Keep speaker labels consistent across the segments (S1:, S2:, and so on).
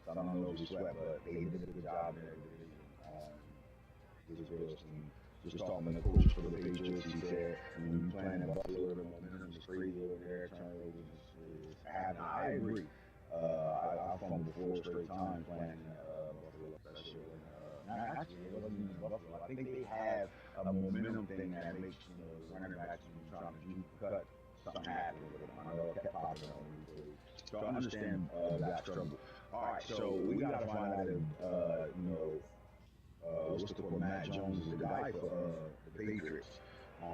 S1: So I don't know if we sweat, but they did a good job in their division. This Bills team. Just talking to the coach for the Patriots, he said when you playing in Buffalo, the momentum is crazy over there. Turnovers is happening. I agree. I fumbled 4 straight times playing in Buffalo last year. Actually, it wasn't even Buffalo. I think they have a momentum thing that makes running backs when you're trying to juke cut. Something happens with them. I know it kept popping on me. So I understand that struggle. All right, so we got to find out if what's the called? Matt Jones is the guy for the Patriots. I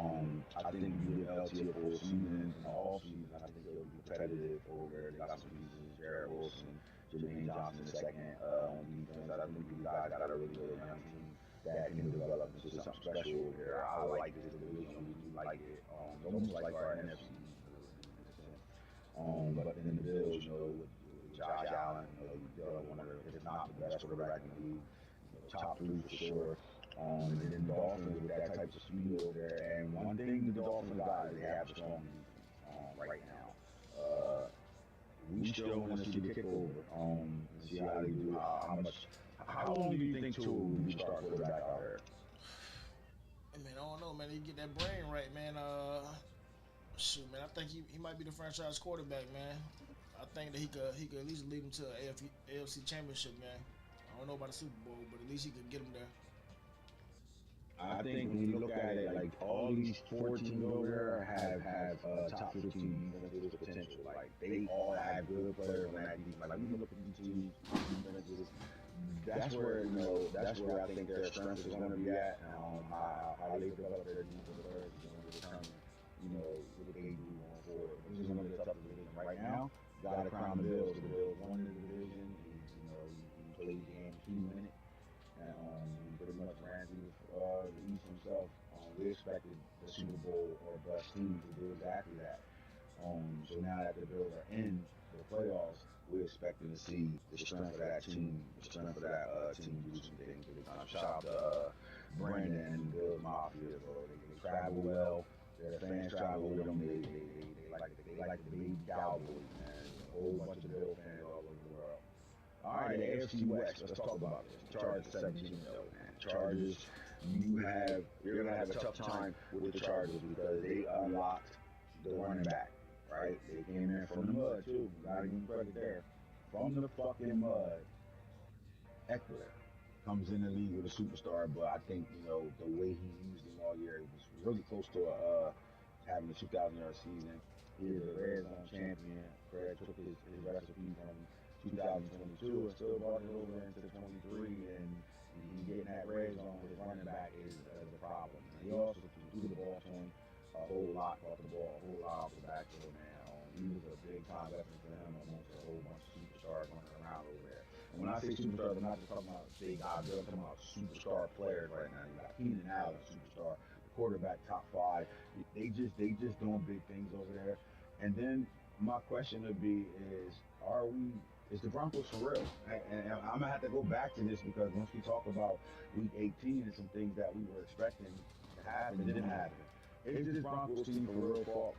S1: think you give LT a full season in the off season. I think they'll be competitive over there. They got some pieces: Jarrett Wilson, Jermaine Johnson the second on defense. I think these guys got a really good young team that can develop into something special over there. I like this division. We do like it. It's almost like our NFC. But then the Bills, with Josh Allen, one of the, if not the best quarterback in the league, top three for sure. And then the Dolphins with that type of speed over there. And one thing the Dolphins got is they have a strong defense right now. We still want to see the kickover and see how they do. How long do you think Tua will be the start quarterback out there?
S2: Hey, man, I don't know, man. He get that brain right, man. Shoot, man. I think he might be the franchise quarterback, man. I think that he could at least lead him to a AFC Championship game. I don't know about the Super Bowl, but at least he could get him there.
S1: I think when you look at it, like all these 14 over there have top 15 defensive potential. Like they all have good players on that defense. Like when you look at these teams, defenses, that's where I think their strength is going to be at. How they develop their defensive players is going to determine what they do going forward. This is going to be a tough division right now. Got to crown the Bills. The Bills won the division. He played the game to win it. And he pretty much ran through the East himself. We expected the Super Bowl or best team to do exactly that. So now that the Bills are in the playoffs, we're expecting to see the strength of that team, the strength of that team do some things. Shout out to Brandon and the Bills Mafia, bro. They travel well. Their fans travel with them. They like the baby Cowboys, man. A whole bunch of Bill fans all over the world. All right, the AFC West. Let's talk about this. The Chargers 17-0, man. Chargers, you're gonna have a tough time with the Chargers because they unlocked the running back, right? They came in from the mud too. Gotta give them credit there. From the fucking mud, Eckler comes in the league with a superstar, but I think the way he used him all year was really close to having a 2,000-yard season. He is a red zone champion. Craig took his recipe from 2022 and still brought it over into 23, and he getting that red zone with his running back is a problem. And he also threw the ball to him a whole lot, caught the ball a whole lot off the backfield, man. He was a big time weapon for him amongst a whole bunch of superstars running around over there. And when I say superstars, I'm not just talking about big guys. I'm talking about superstar players right now. You got Keenan Allen, superstar, quarterback, top five. They just doing big things over there. And then my question would be are we is the Broncos for real? And I'm gonna have to go back to this because once we talk about Week 18 and some things that we were expecting to happen didn't happen. Is this Broncos team for real fault?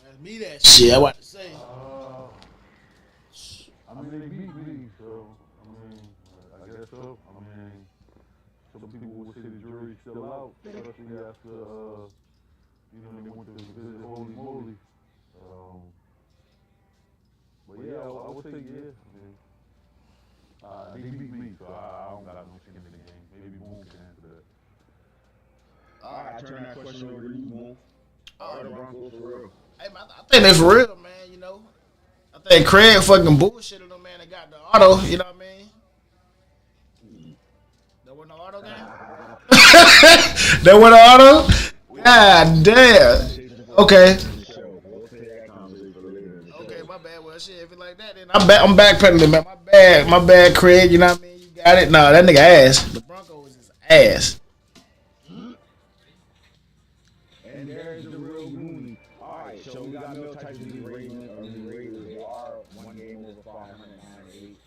S2: Ask me that shit. I want to say.
S3: Uh, I mean, they beat me, so I mean, I guess so. I mean, some people would say the jury's still out, especially after they went to visit Holy Moly. Um, but yeah, I would say yeah. I mean, they beat me, so I don't got no skin in the game. Maybe Boone can answer that.
S1: All right, I turn that question over to you, Moon. Are the Broncos for real?
S2: Hey, man, I think that's for real, man. I think Craig fucking bullshitted them, man. They got the auto. You know what I mean? That wasn't the auto game. That wasn't the auto. God damn. Okay.
S1: In the show. We'll take that conversation for later in the
S2: Okay,
S1: show.
S2: my bad. Well, shit, if it like that, then I'm back. I'm backpedaling, man. My bad, Craig. You know what I mean? You got it. Nah, that nigga ass. The Broncos is ass.
S1: And there's the real Mooney. All right, so we got Mel Tyson the Raiders. They are one game over 598.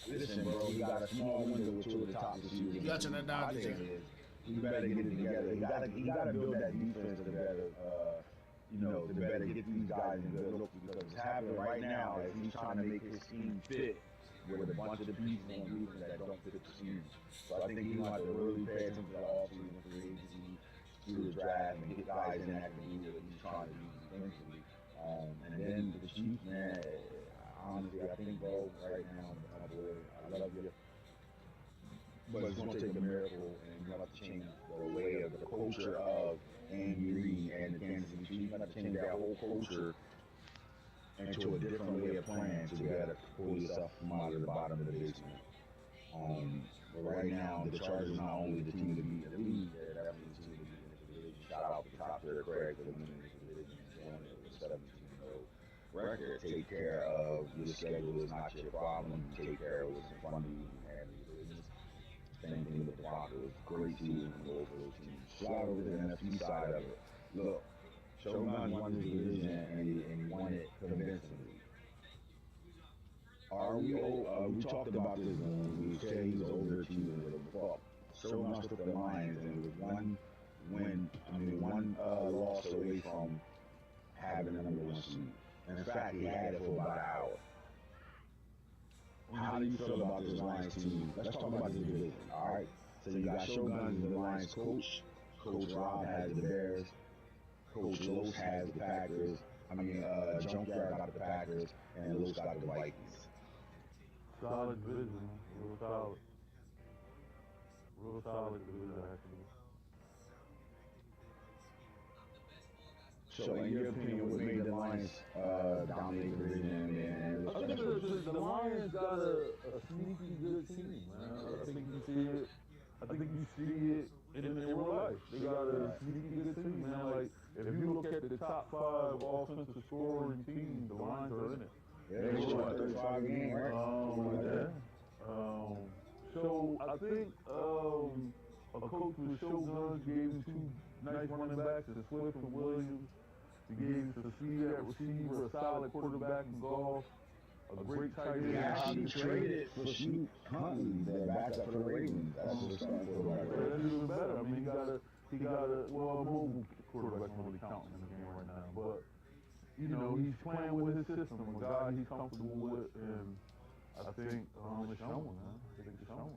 S1: Listen, bro, you got a small window with two of the top receivers.
S2: You got to turn that down,
S1: My
S2: DJ.
S1: thing is, he better get it together. He gotta build that defense to better, to better get these guys in good look because it's happening right now. If he's trying to make his team fit, with a bunch of pieces on defense that don't fit the scheme. So I think he's going to have to really pay attention to the offseason, free agency, through the draft, and get guys in that can do what he's trying to do defensively. And then the Chiefs, man, honestly, I think, bro, right now, my boy, I love you, but it's going to take a miracle, and you have to change the way of the culture of Andy Reid and the Kansas City Chiefs. You have to change that whole culture into a different way of playing to be able to pull yourself from out of the bottom of the basement. But right now, the Chargers not only the team to beat in the league, they're definitely the team to beat in this division. Shout out to top tier Craig for winning this division and doing it with a 17-0 record. Take care of your schedule is not your problem. You take care of what's in front of you and your business. Same thing with the Broncos. Great season from both of those teams. Slide over to the NFC side of it. Look, Shogun won this division and he won it convincingly. We talked about this when we said he was overachieving with the Buck. Shogun took the Lions and it was one loss away from having the number one seed. And in fact, he had it for about an hour. How do you feel about this Lions team? Let's talk about this division, all right? So you got Shogun as the Lions coach. Coach Rob has the Bears. Coach Los has the Packers. Junkyard got the Packers, and Los got the Vikings.
S3: Solid division, real solid. Real solid division, actually.
S1: So, in your opinion, what made the Lions dominate the division?
S3: I think the Lions got a sneaky good team, man. I think you see it. I think you see it in real life. They got a sneaky good team, man. Like, if you look at the top 5 offensive scoring teams, the Lions are in it.
S1: Yeah, they scored 35 games, right?
S3: So I think a coach with Shogun gave him 2 nice running backs, and Swift and Williams. He gave him some speed at receiver, a solid quarterback in golf, a great tight end.
S1: He actually traded for Snoop Huntley, the backup for the Ravens. That's what's starting quarterback.
S3: That's even better. I mean, he got a mobile quarterback don't really count in the game right now, but you know, he's playing with his system, a guy he's comfortable with, and I think it's showing, man. I think it's showing.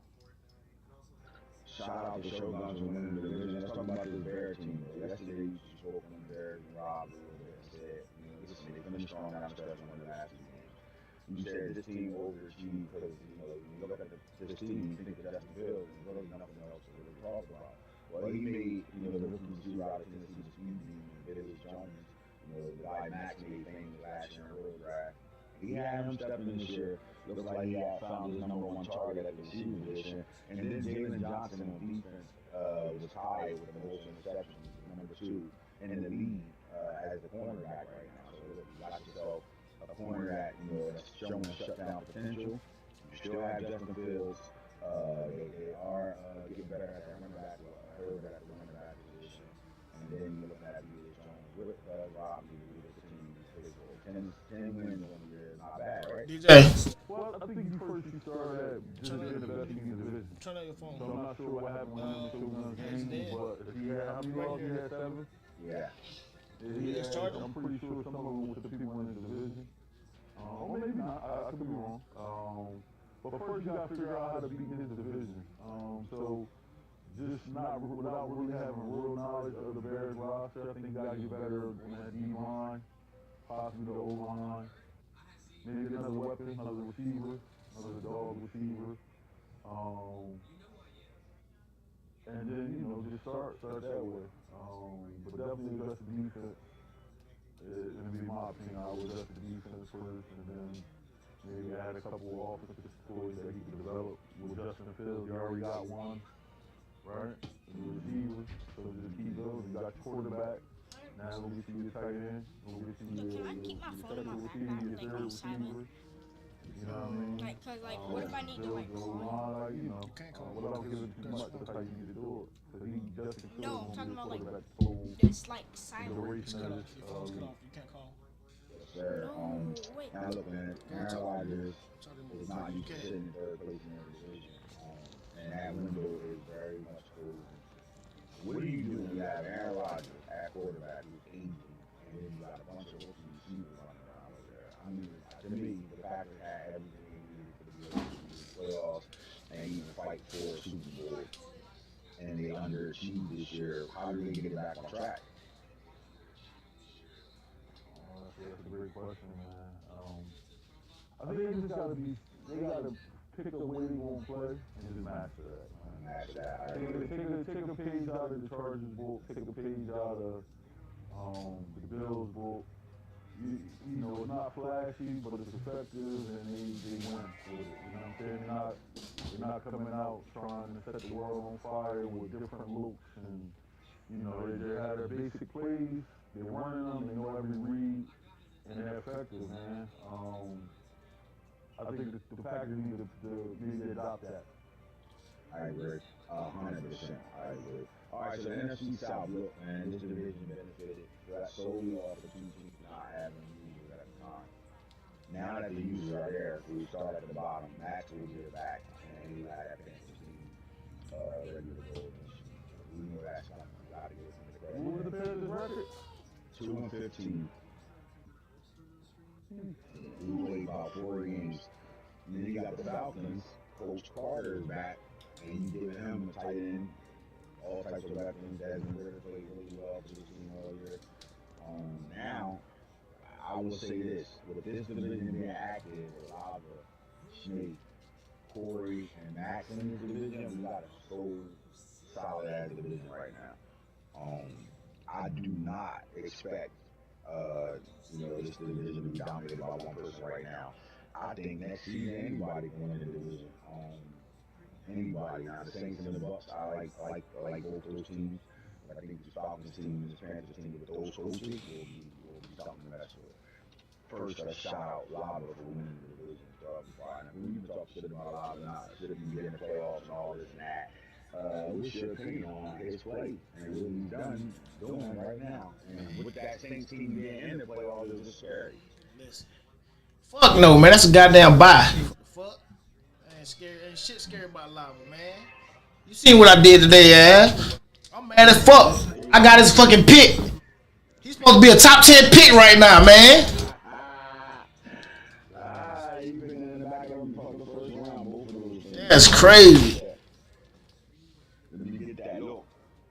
S1: Shout out to Shogun for winning the division. Let's talk about this Bears team. Yesterday, you spoke on the Bears and Rob a little bit and said, listen, they finished strong down the stretch and won the last 2 games. You said this team overachieved because, when you look at this team, you think of Justin Fields, and really nothing else to really talk about. Well, he made, the rookie receiver out of Tennessee, the speed team, and Billy Jones, the guy Max made famous last year in the real draft. He had him stepping in this year. Looks like he had found his number 1 target at the receiver position. And then Jalen Johnson on defense was tied with the most interceptions, number 2 in the league as the cornerback right now. So look, you got yourself a corner that that's showing shutdown potential. You still have Justin Fields. They are getting better at the running back. Herbert at the running back position. And then you look at Billy Jones with Rob, the team. 10 wins on the year is not bad, right?
S2: DJ.
S3: Well, I think you started at just investing in the division.
S2: Turn on your phone.
S3: So I'm not sure what happened when the Shogun's game, but if he had, how many losses he had? 7?
S1: Yeah.
S3: I'm pretty sure some of them was the people in the division. Or maybe not. I could be wrong. But first you got to figure out how to beat his division. So just not without really having real knowledge of the Bears roster, I think you got to get better on that D line, possibly the O line, maybe another weapon, another receiver, another dog receiver. And then, just start that way. But definitely address the defense. In my opinion, I would address the defense first, and then maybe add a couple of offensive toys that he can develop with Justin Fields. You already got 1, right? The receiver, so just keep those. You got your quarterback. Now we'll get you your tight end. We'll get you your second receiver, your third receiver. You know what I mean?
S4: What if I need to,
S3: without giving too much, that's how you need to do it.
S4: No, I'm talking about, it's silent.
S2: Cut off. Your phone's cut off. You can't call.
S1: Sir,
S4: Wait.
S1: now look, man, Aaron Rodgers is not used to sitting in 3rd place in their division. And that window is very much closing. What do you do when you have Aaron Rodgers at quarterback who's aging, and then you got a bunch of rookie receivers running around over there? I mean, to me, the Packers had everything they needed to be able to playoffs and even fight for a Super Bowl, and they underachieved this year. How do they get it back on track?
S3: That's a great question, man. I think they just gotta be, they gotta pick the way they gonna play and just master that, man.
S1: Match that. I
S3: Take
S1: agree.
S3: a, take a, take a page out of the Chargers book, take a page out of the Bills book. You know, it's not flashy, but it's effective, and they win with it. You know what I'm saying? They're not coming out trying to set the world on fire with different looks, and you know, they have their basic plays. They're running them. They know every read, and they're effective, man. I think the Packers need to adopt that.
S1: I agree. 100%. I agree. All right, so the NFC South, look, man, this division benefited solely off the two teams not having users at the time. Now that the users are there, we start at the bottom. Max will get back, and he had that fantasy team ready to go against you. We know that's coming. We got to give him the credit.
S3: What was the Panthers' record?
S1: 2-15. We played about 4 games. And then you got the Falcons. Coach Carter is back, and you giving him a tight end, all types of weapons. Desmond Ritter played really well for this team all year. Now, I will say this: with this division being active, Olave, Snake, Corey, and Max in this division, we got a so solid ass division right now. I do not expect, this division to be dominated by one person right now. I think next season anybody can win the division. Anybody. Now the Saints and the Bucks, I like both those teams. But I think the Falcons team and the Panthers team with those coaches will be something to mess with. First, let's shout out Lava for winning the division. We even talk shit about Lava not should he be in the playoffs and all this and that. What's your opinion on his play and what he's doing right now? And with that Saints team being in the playoffs, it's just scary.
S2: Listen. Fuck no, man. That's a goddamn bye. Fuck. Ain't scary. Ain't shit scary about lava, man. You seen what I did today, ass? I'm mad as fuck. I got his fucking pick. He's supposed to be a top 10 pick right now, man.
S1: You've been in the back of the first round, both of those things.
S2: That's crazy.
S1: Let me get that. Look,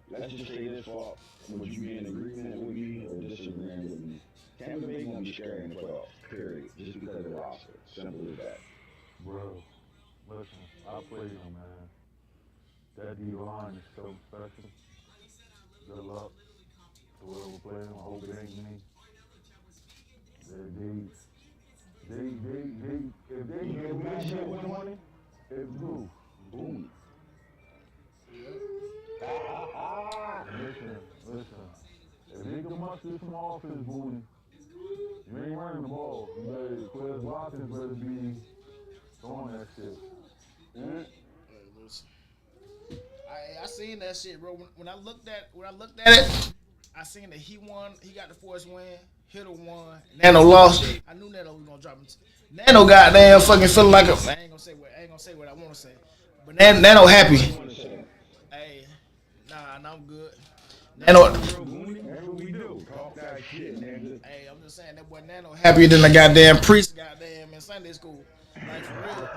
S1: let's just say this for would you be in agreement with me or disagreeing with me? Tampa Bay gonna be scary in the playoffs, period. Just because of the roster. Simple as that.
S3: Bro, listen, I played them, man. That D line is so special. Good luck to whoever plays them. I hope it ain't me. If they get that shit with money, it's blue.
S1: Boom.
S3: Listen. If they can muster some offense, Booney, you ain't running the ball. Quez Watkins better be throwing that shit.
S1: Mm-hmm.
S2: I seen that shit, bro. When I looked at it, I seen that he won. He got the force win. Hitter won. Nano lost. I knew Nano was gonna drop him. Nano goddamn fucking feeling like a. I ain't gonna say what I want to say. But Nano happy. Hey, nah, I'm good. Nano.
S1: That's what we do. Talk that shit, nigga.
S2: Hey, I'm just saying that boy Nano happier than the goddamn priest goddamn in Sunday school. Like for real.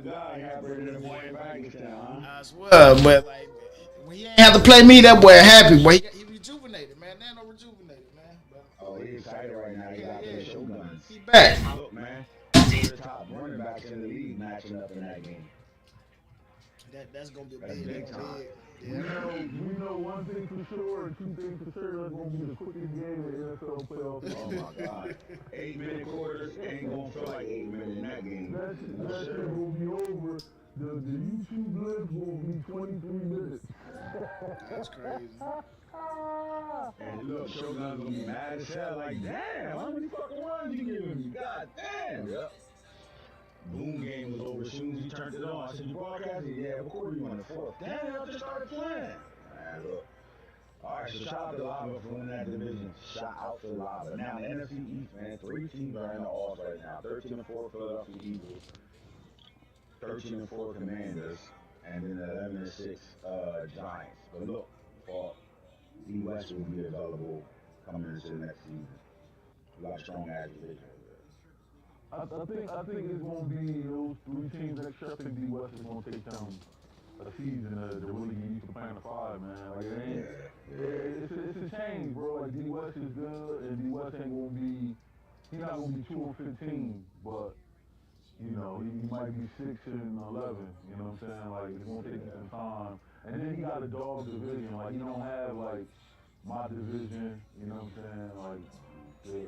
S1: God, happier than the boy in Vikings town, huh?
S2: I swear, but like when he ain't have to play me, that boy happy. Boy, he rejuvenated, man. Nano rejuvenated, man. But,
S1: Oh, he's excited right now. He got the showguns.
S2: he back.
S1: Look, man, the top running backs in the league matching up in that game.
S2: That's gonna be a
S1: That's
S2: big,
S1: big time.
S3: We know one thing for sure and two things for sure. That's going to be the quickest game in the NFL playoffs.
S1: Oh my God. 8-minute quarters ain't gonna feel like 8 minutes in that game.
S3: That shit will be over. The YouTube blitz will be 23 minutes.
S2: That's crazy.
S1: And look, Shogun's gonna be mad as hell. Like, damn, how many fucking runs you giving me? God damn. Yep. Boom game was over as soon as he turned it on. I said, you broadcasting? Yeah, what quarter you on the fourth? Damn, I just started playing. Man, look. All right, so shout out to Lava for winning that division. Shout out to Lava. Now, the NFC East, man, 3 teams are in the Alls right now. 13-4 Philadelphia Eagles, 13-4 Commanders, and then 11-6 Giants. But look, Paul, D West will be available coming into the next season. We got a strong ass division over there.
S3: I think it's gonna be those three teams next year. I think D West is gonna take them a season to really get used to playing the five, man. Like it ain't, it's a change, bro. Like D West is good, and D West ain't gonna be, he's not gonna be 2-15, but you know he might be 6-11. You know what I'm saying? Like it's gonna take him some time, and then he got a dog division. Like he don't have like my division. You know what I'm saying? Like the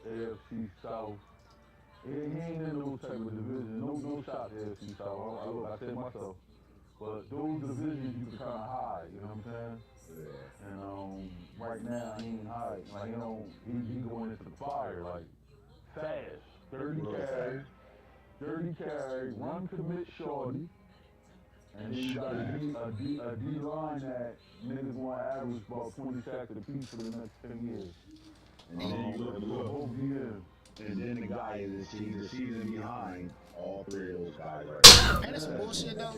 S3: AFC South. He ain't in those type of divisions. No shot to AFC South. I said myself. But those divisions you can kind of hide, you know what I'm saying? Yeah. And right now he ain't hide. Like he going into the fire like fast. 30 carry, run commit shorty, and then you got a D line that niggas want to average about 20 sacks a piece for the next 10 years.
S1: And then you look,
S3: both DMs.
S1: And then the guy is the season behind all three of those guys right now.
S2: Ain't that some bullshit though?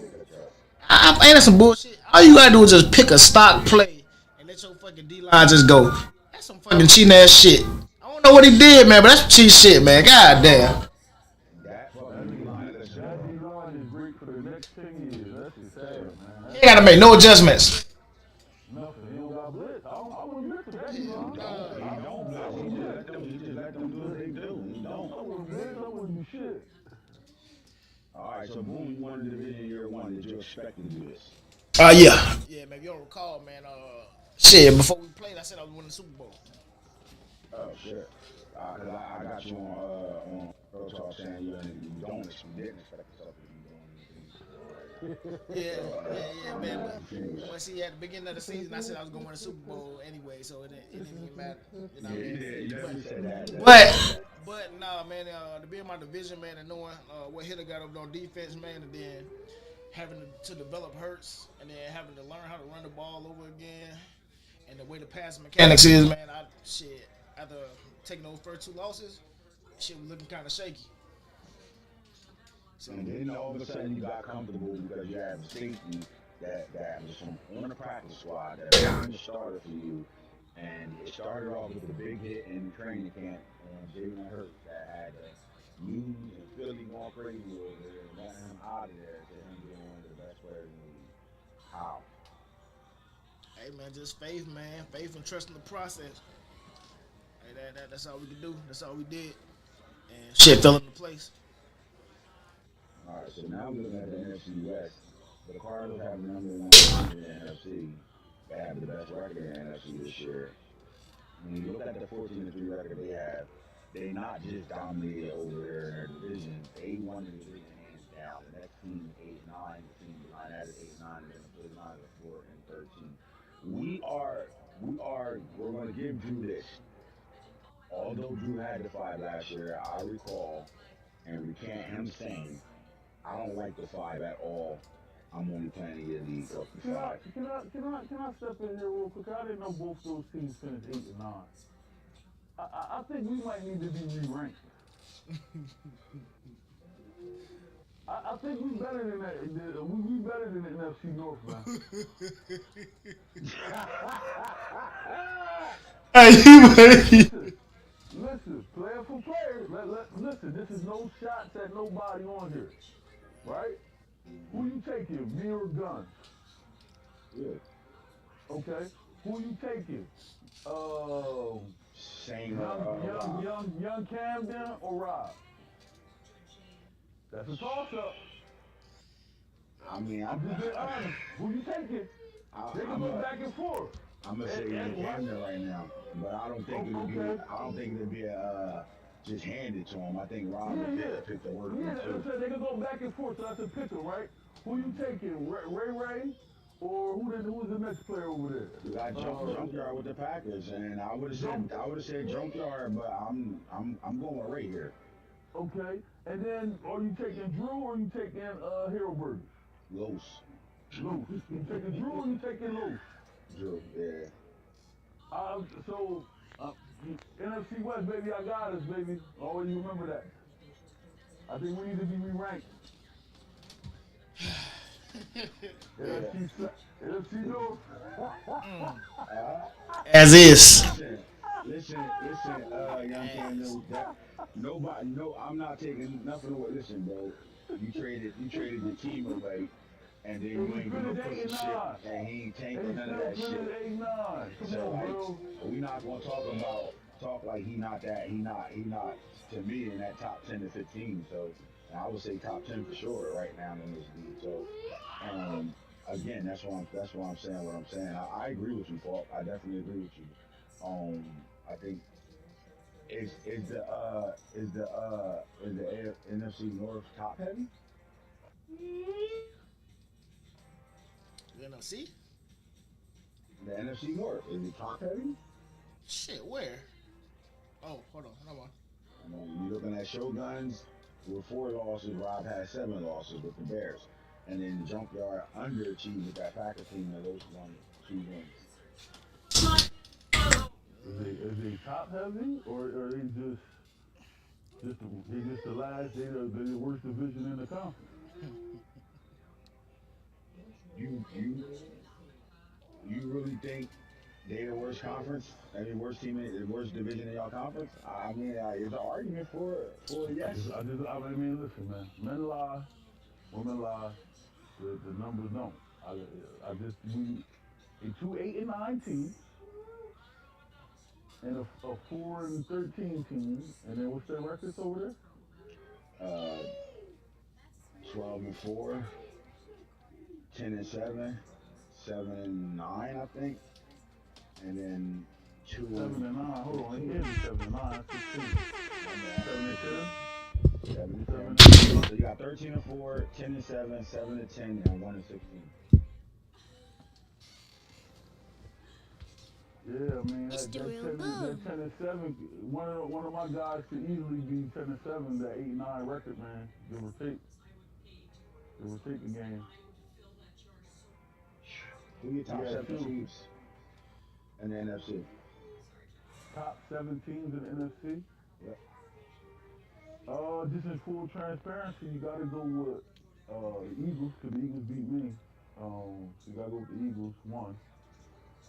S2: Ain't that some bullshit? All you gotta do is just pick a stock play and let your fucking D line just go. That's some fucking cheating ass shit. I don't know what he did, man, but that's some cheat shit, man. God damn.
S1: That fucking D line
S3: is great for the next 10 years. That's just sad, man.
S2: He ain't gotta make no adjustments.
S3: Nothing. He don't got blitz. I wouldn't blitz with that. He don't
S1: blitz. He just let them do what they do. He don't.
S3: I wouldn't do shit.
S1: Alright, so boom, you won the division year one. Did you expect to do this?
S2: Yeah. Yeah, man, if you don't recall, man, shit, before we played, I said I was winning the Super Bowl.
S1: Oh, shit. Cause I got you on Pro Talk saying you didn't expect yourself to be doing anything.
S2: Yeah, man. Once he at the beginning of the season, I said I was going to win a Super Bowl anyway, so it didn't even matter. You know what I mean?
S1: Said that.
S2: But nah, man, to be in my division, man, and knowing what hitter got up on defense, man, and then having to develop Hurts, and then having to learn how to run the ball over again, and the way the pass mechanics is, man, after taking those first 2 losses, shit was looking kind of shaky.
S1: So, and then all of a sudden you got comfortable because you have safety that was on the practice squad that became a starter for you. And it started off with the big hit in training camp on Jalen Hurts that had the news and Philly going crazy over there and got him out of there to him being one of the best players in the league. How?
S2: Hey, man, just faith, man. Faith and trust in the process. Hey, that's all we could do. That's all we did. And shit fell into place.
S1: All right, so now we're looking at the NFC West. The Cardinals have the number 1 record in the NFC. They have the best record in the NFC this year. When you look at the 14-3 record they not just dominated over there in their division. They won the division hands down. The next team is 8-9. The team behind that is 8-9, and then the 49 is 4-13. We're going to give Drew this. Although Drew had the 5 last year, I recall and recant him saying, I don't like the 5 at all. I'm only playing the league off the 5.
S3: Can I step in here real quick? I didn't know both those teams finished 8 and 9. I think we might need to be re-ranked. I think we better than that. We better than the NFC North, man. Listen, player for player. Listen, this is no shots at nobody on here, right? Who you taking, me or Gun?
S1: Yeah.
S3: Okay. Who you taking?
S1: Same.
S3: Young Camden or Rob? That's a toss-up.
S1: I mean,
S3: I'm just being honest. Who you taking? They can go back and forth.
S1: I'm gonna say Camden right now, but I don't think it'll be a just hand it to him. I think Rob would pick the word.
S3: Yeah, they can go back and forth, so that's a picker, right? Who you taking, Ray, or who's the next player over there?
S1: We got Junkyard with the Packers, and I would have said Junkyard, but I'm going with Ray here.
S3: Okay, and then are you taking Drew or are you taking Herbert?
S1: Los.
S3: You taking Drew or you taking Los?
S1: Drew, yeah.
S3: So NFC West, baby, I got us, baby. Always remember that. I think we need to be re-ranked. NFC North.
S2: As is.
S1: Listen, young Camden, Nobody, no, I'm not taking nothing away. Listen, bro, you traded your team away, and then
S3: And
S1: you
S3: we
S1: ain't do no
S3: finished 8 and
S1: pussy shit,
S3: 9.
S1: and he ain't tank
S3: And
S1: or
S3: he
S1: none of
S3: still
S1: that
S3: finished
S1: shit.
S3: 8-9. Come
S1: So
S3: on,
S1: like,
S3: bro.
S1: we not gonna talk like he not to me in that top 10 to 15. So and I would say top 10 for sure right now in this league. So um, again, that's why I'm saying what I'm saying. I agree with you, Paul. I definitely agree with you. I think is the NFC North top heavy?
S2: You know, see?
S1: The NFC North is it top heavy?
S2: Shit, where? Oh, hold on, hold on.
S1: I mean, you're looking at Shoguns with 4 losses. Rob has 7 losses with the Bears, and then the Junkyard underachieved with that Packer team that those won 2 wins.
S3: Is they top heavy or are they just the last they the worst division in the conference?
S1: You you really think they the worst conference? I mean, worst team, the worst division in y'all conference? I mean, there's an argument for yes.
S3: I mean, listen, man. Men lie, women lie. The numbers don't. I just we two 8 and 9 teams and a 4 and 13 team, and then what's their records over there?
S1: Uh, 12-4, 10-7, 7-9, I think, and then two
S3: Seven
S1: and
S3: and nine. Hold on, he
S1: two.
S3: is 7 and 9. 16.
S1: My bad.
S3: 7 and 10.
S1: 7-10.
S3: 7 and 10.
S1: So you got 13-4, 10-7, 7-10, and 1-16.
S3: Yeah, I mean
S4: It's
S3: that,
S4: the
S3: that
S4: real
S3: 10 and
S4: boom.
S3: that 10-7. One of my guys could easily be 10-7. That 8-9 record, man. Give or take a game.
S1: Who your
S3: He
S1: top
S3: had
S1: seven
S3: two
S1: teams in the NFC?
S3: top 7 teams in the NFC.
S1: Yep.
S3: Just in full transparency, you got to go with the Eagles because the Eagles beat me. So you got to go with the Eagles one.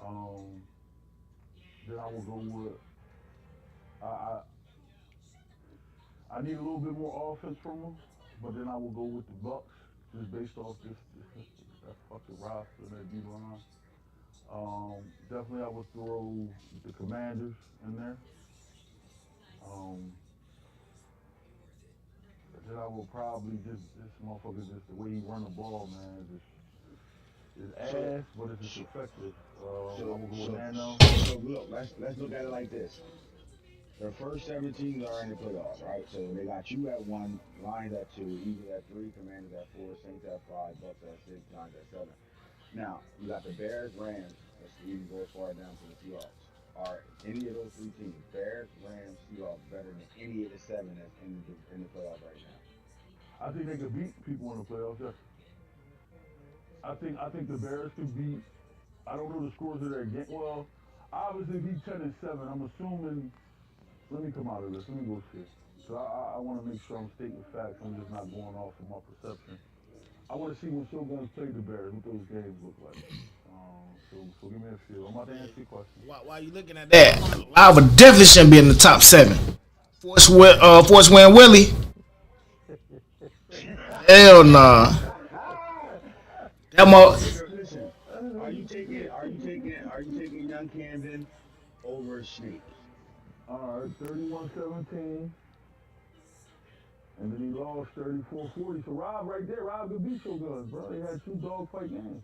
S3: Um, then I will go with I, I I need a little bit more offense from them, but then I will go with the Bucks just based off this that fucking roster that D line. Definitely I would throw the Commanders in there. Um, then I will probably just this motherfucker just the way he run the ball, man, just is
S1: So,
S3: ass, but it's just
S1: so,
S3: effective. I
S1: so,
S3: will go with
S1: so,
S3: Nano.
S1: so look, let's look at it like this. The first 7 teams are in the playoffs, right? So they got you at 1, Lions at 2, Eagles at 3, Commanders at 4, Saints at 5, Bucks at 6, Giants at 7. Now you got the Bears, Rams. Let's even go as far down to the Seahawks. Are any of those 3 teams, Bears, Rams, Seahawks, better than any of the 7 that's in the playoffs right now?
S3: I think they could beat people in the playoffs. Yes. I think the Bears could beat. I don't know the scores of their game. Well, obviously be 10-7. I'm assuming. Let me come out of this. Let me go see. So I want to make sure I'm stating facts. I'm just not going off of my perception. I want to see when Shoguns play the Bears, what those games look like. So give me a feel. I'm about to answer your question.
S2: Why you looking at that? Lava definitely shouldn't be in the top seven. Force Win Willie. Hell nah. That mo.
S1: Listen, are you taking young Camden over Snake?
S3: All right, 31-17. And then he lost 34-40. So Rob right there, Rob could beat Shoguns, bro. They had two dogfight games.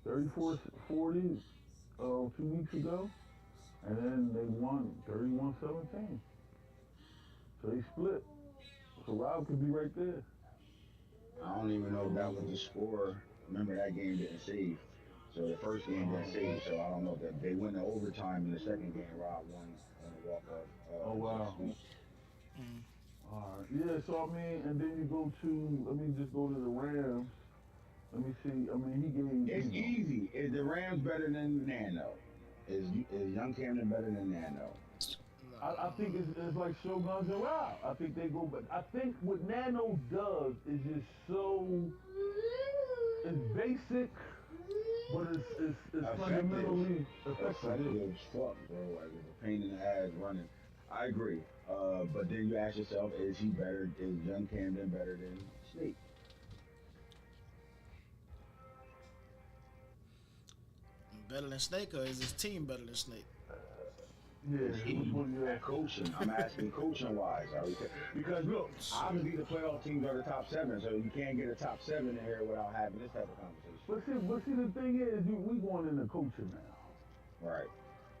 S3: 34-40 2 weeks ago. And then they won 31-17. So they split. So Rob could be right there.
S1: I don't even know if that was the score. Remember that game didn't save. So the first game didn't
S3: Um,
S1: save. So I don't know that they went to overtime in the second game. Rob won on a walk off
S3: oh wow.
S1: sweep.
S3: All right. Yeah. So I mean, and then you go to. Let me just go to the Rams. Let me see. I mean, he gave.
S1: It's easy. Is the Rams better than Nano? Is Young Camden better than Nano?
S3: I think it's like Shoguns and Rob. I think they go, but I think what Nano does is just so. It's basic, but it's
S1: Effective.
S3: fundamentally effective.
S1: Effective as fuck, bro. Like it's a pain in the ass running. I agree. But then you ask yourself, is he better? Is young Camden better than Snake?
S2: Better than Snake, or is his team better than Snake?
S3: Yeah, which
S1: Team
S3: one you
S1: and
S3: asking?
S1: coaching. I'm asking coaching wise. Because look, obviously the playoff teams are the top seven, so you can't get a top seven in here without having this type of conversation.
S3: But see, the thing is, we going into coaching now.
S1: Right.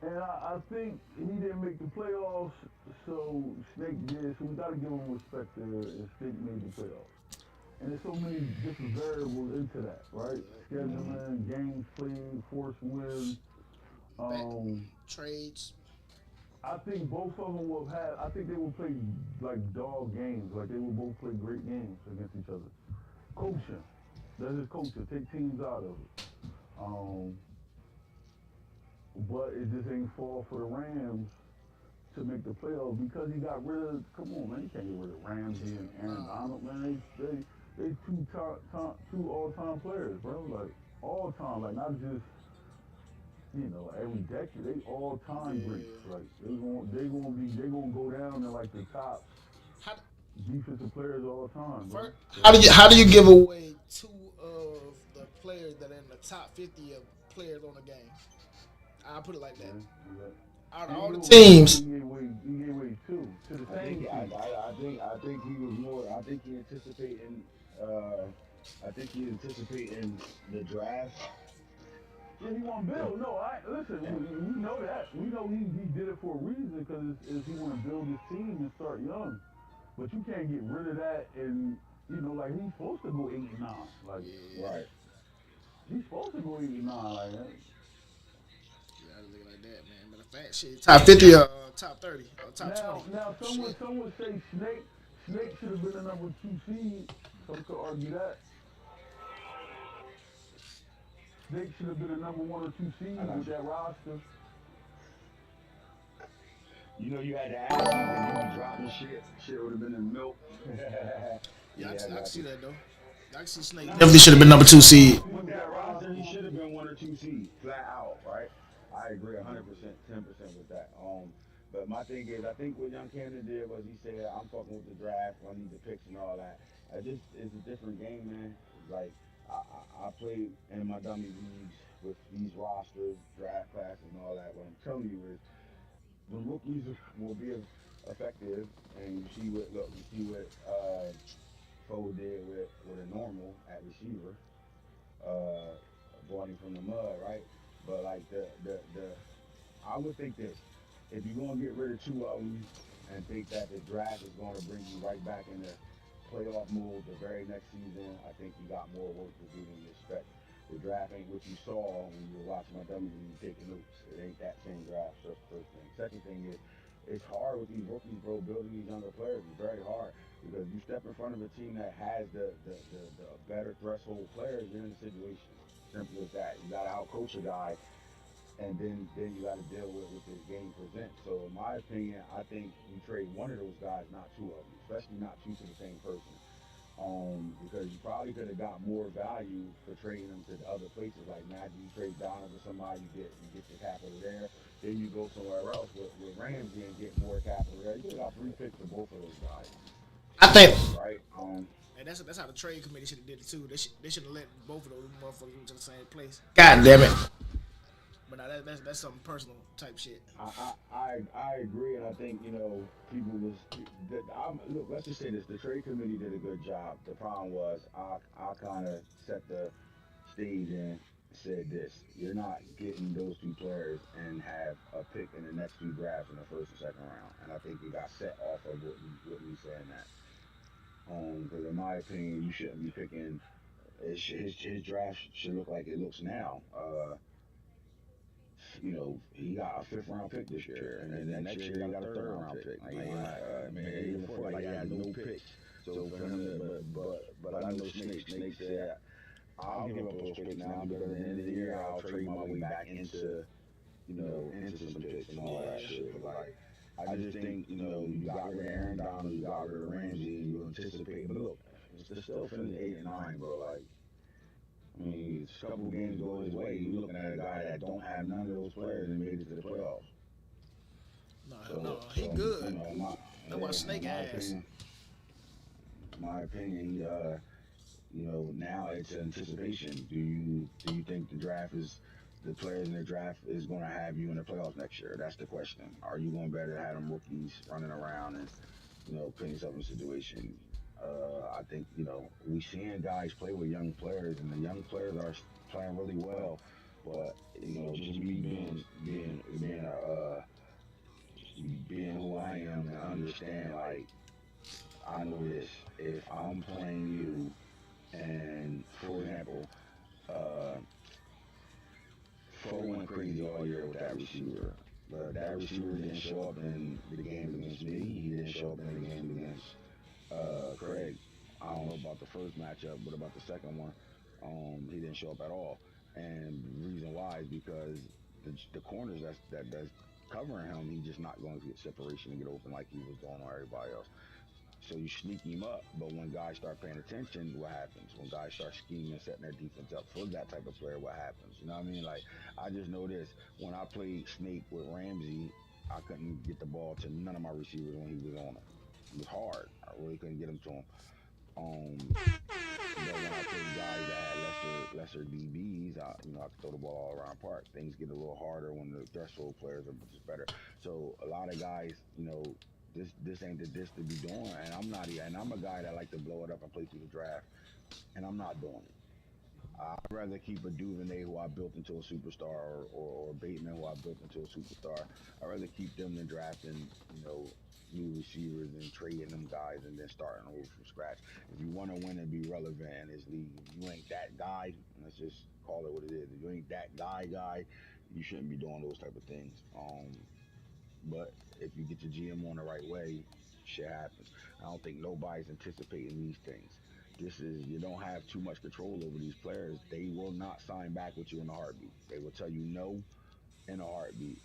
S3: And I think he didn't make the playoffs, so Snake did. So we got to give him respect there. And Snake made the playoffs. And there's so many different variables into that, right?
S1: Hmm.
S3: Scheduling, games played, force win.
S2: Back
S3: Um,
S2: trades.
S3: I think both of them will have. I think they will play like dog games. Like they will both play great games against each other. Coaching, that's just coaching. Take teams out of it. Um, but it just ain't fall for the Rams to make the playoffs because he got rid of. Come on, man, you can't get rid of Ramsey and Aaron
S2: Nah.
S3: Donald, man. They two all time players, bro. Like all time, like not just every decade. They all time greats.
S2: Yeah.
S3: Like they gonna go down in like the top
S2: How,
S3: defensive players all time, bro.
S2: first,
S3: So
S2: how do you give away two of the players that are in the top 50 of players on the game? I put it like that.
S3: yeah, yeah.
S2: Out of
S3: He
S2: all
S3: gave
S2: the
S3: away two.
S2: teams,
S3: He gave away two to the
S1: I think
S3: same
S1: I,
S3: team.
S1: I, I think I think he was more. I think he anticipating. Uh, I think he anticipating the draft.
S3: Yeah, he want to build. No, I listen. We know that. We know he did it for a reason because is he want to build his team and start young. But you can't get rid of that and like he's supposed to go 8 and 9. Like
S2: yeah,
S1: Right.
S3: he's supposed to go 8 and 9. Like
S2: yeah, I just look like that, man. But the fact shit, top 50 or top 30 or top 20,
S3: now
S2: shit.
S3: some would say Snake should have been the number 2 seed. Some could argue that Snake should have been the number 1 or 2 seed
S1: I got
S3: with
S1: you.
S3: that roster.
S1: You had to ask me because you be dropping shit. Shit would have been in milk.
S2: Yeah,
S1: Yeah, I
S2: I can
S1: got
S2: see
S1: you.
S2: that though. I can see Snake
S1: Nah,
S2: definitely should have been number two seed.
S3: See
S1: with
S3: with
S1: that
S3: that
S1: roster,
S3: roster.
S1: he should have been one or two seed, flat out, right? I agree 100%, 10% with that. But my thing is, I think what Young Camden did was he said, "I'm fucking with the draft. I need the picks and all that." I just it's a different game, man. Like I played in my dummy leagues with these rosters, draft classes, and all that. What I'm telling you is, the rookies will be effective, and you see what look, you see what Foe did with a normal at receiver, uh, brought him from the mud, right? But like I would think this: if you're gonna get rid of two of them and think that the draft is going to bring you right back in the playoff mode the very next season, I think you got more work to do than you expect. The draft ain't what you saw when you were watching my dummies and you taking notes. It ain't that same draft. That's the first thing. Second thing is, it's hard with these rookies, bro. Building these younger players is very hard because you step in front of a team that has the better threshold players, you're in a situation. Simple as that. You got to outcoach a guy, and then you got to deal with what this game presents. So in my opinion, I think you trade one of those guys, not two of them, especially not two to the same person. Because you probably could have got more value for trading them to the other places. Like imagine you trade Donald to somebody, you get your capital there. Then you go somewhere else with Ramsey and get more capital there. You could have got 3 picks for both of those guys,
S2: I think,
S1: right?
S2: and that's how the trade committee should have did it too. They should have let both of those motherfuckers into the same place. God damn it! But now that's some personal type shit.
S1: I agree, and I think people was. Look, let's just say this: the trade committee did a good job. The problem was I kind of set the stage and said this: you're not getting those two players and have a pick in the next two drafts in the first and second round. And I think it got set off of what me saying that. Because in my opinion, you shouldn't be picking. His draft should look like it looks now. He got a fifth round pick this year, and then next year he got a third round pick. I mean, the year before, like he had no picks. So for him, but I know Snake. Snake said, "I'll give up those picks now because at the end of the year I'll trade my way back into some picks and all that shit." But like, I just think you got rid of Aaron Donald, you got rid of Ramsey, and you anticipate. But look, it's still finished 8 and 9, bro. Like. I mean, a couple games go his way. You're looking at a guy that don't have none of those players and made it to the playoffs.
S2: No, no,
S1: So,
S2: he
S1: you
S2: good.
S1: know,
S2: That's why Snake
S1: in
S2: ass.
S1: my opinion, you know, now it's anticipation. Do you think the draft is the players in the draft is going to have you in the playoffs next year? That's the question. Are you going to better have them rookies running around and putting yourself in a situation? I think we seeing guys play with young players, and the young players are playing really well. But just me being who I am and understand, like, I know this. If I'm playing you, and for example, uh, Fo went crazy all year with that receiver. But that receiver didn't show up in the games against me. He didn't show up in the games against Craig. I don't know about the first matchup, but about the second one, he didn't show up at all. And the reason why is because the corners that's covering him, he's just not going to get separation and get open like he was doing on everybody else. So you sneak him up, but when guys start paying attention, what happens? When guys start scheming and setting their defense up for that type of player, what happens? You know what I mean? Like, I just know this. When I played Snake with Ramsey, I couldn't get the ball to none of my receivers when he was on him. It was hard. I really couldn't get him to him. Um, but when I played guys that had lesser DBs, I could throw the ball all around park. Things get a little harder when the threshold players are just better. So a lot of guys, this ain't the this to be doing, and I'm not. And I'm a guy that like to blow it up and play through the draft, and I'm not doing it. I'd rather keep a Duvernay who I built into a superstar, or Bateman who I built into a superstar. I'd rather keep them than drafting, new receivers and trading them guys and then starting over from scratch. If you want to win and be relevant in this league, if you ain't that guy, let's just call it what it is. If you ain't that guy, you shouldn't be doing those type of things. But if you get your GM on the right way, shit happens. I don't think nobody's anticipating these things. This is You don't have too much control over these players. They will not sign back with you in a heartbeat. They will tell you no in a heartbeat.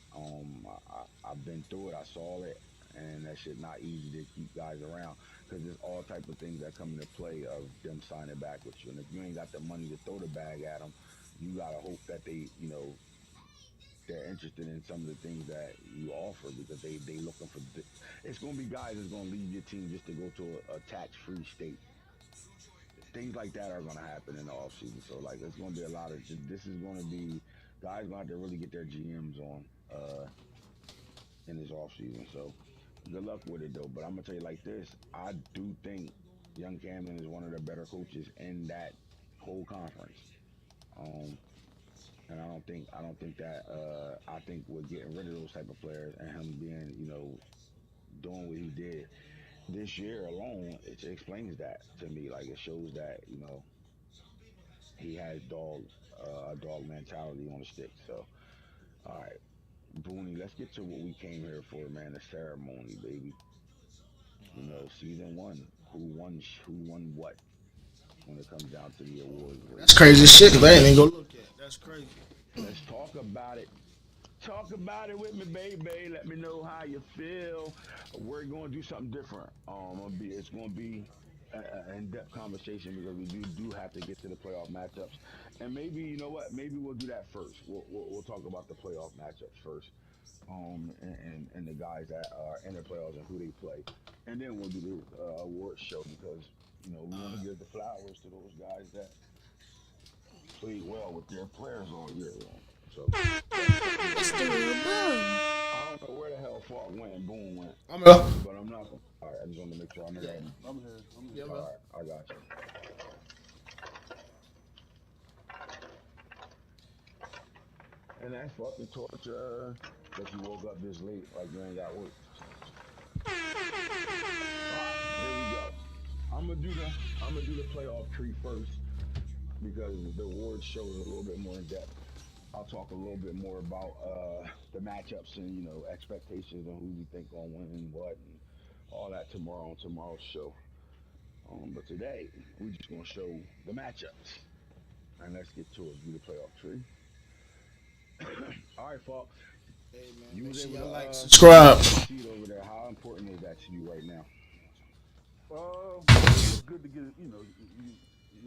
S1: I've been through it. I saw it, and that shit not easy to keep guys around because there's all type of things that come into play of them signing back with you. And if you ain't got the money to throw the bag at them, you gotta hope that they're interested in some of the things that you offer because they looking for. It's gonna be guys that's gonna leave your team just to go to a tax free state. Things like that are gonna happen in the off season. So like it's gonna be a lot of. This is gonna be guys gonna have to really get their GMs on in this off season. So good luck with it though. But I'm gonna tell you like this: I do think young Camden is one of the better coaches in that whole conference. Um, and I don't think that I think with getting rid of those type of players and him being doing what he did this year alone, it explains that to me. Like it shows that he has a dog mentality on the stick. So all right, Booney, let's get to what we came here for, man. The ceremony, baby. Season one. Who won what when it comes down to the awards
S2: That's
S1: race.
S2: crazy as shit. Cause I ain't even go look at. That's crazy.
S1: Let's talk about it. Talk about it with me, baby. Let me know how you feel. We're going to do something different. It's going to be an in-depth conversation because we do have to get to the playoff matchups, and maybe you know what? Maybe we'll do that first. We'll talk about the playoff matchups first, and the guys that are in the playoffs and who they play, and then we'll do the awards show because we want to give the flowers to those guys that played well with their players all year long. So that's something we're gonna
S4: Mr.
S1: do.
S4: Boom.
S1: I don't know where the hell Falk went and Boom went,
S2: I'm here.
S1: but I'm not gonna. All right, I just want to make sure I know
S2: Yeah.
S1: that.
S3: I'm here. I'm
S2: Yeah,
S3: here.
S2: man.
S1: All right, I got you. And that's fucking torture that you woke up this late like you ain't got work. All right, here we go. I'm gonna do the playoff tree first because the awards show is a little bit more in depth. I'll talk a little bit more about the matchups and expectations on who we think gonna win and what and all that tomorrow on tomorrow's show. But today we're just gonna show the matchups and let's get to it. Do the playoff tree. All right, Falk.
S2: Hey man,
S1: You
S2: make
S1: was
S2: sure
S1: able
S2: y'all
S1: to
S2: like,
S1: get
S2: subscribe.
S1: that seat over there. How important is that to you right now?
S3: It's good to get it.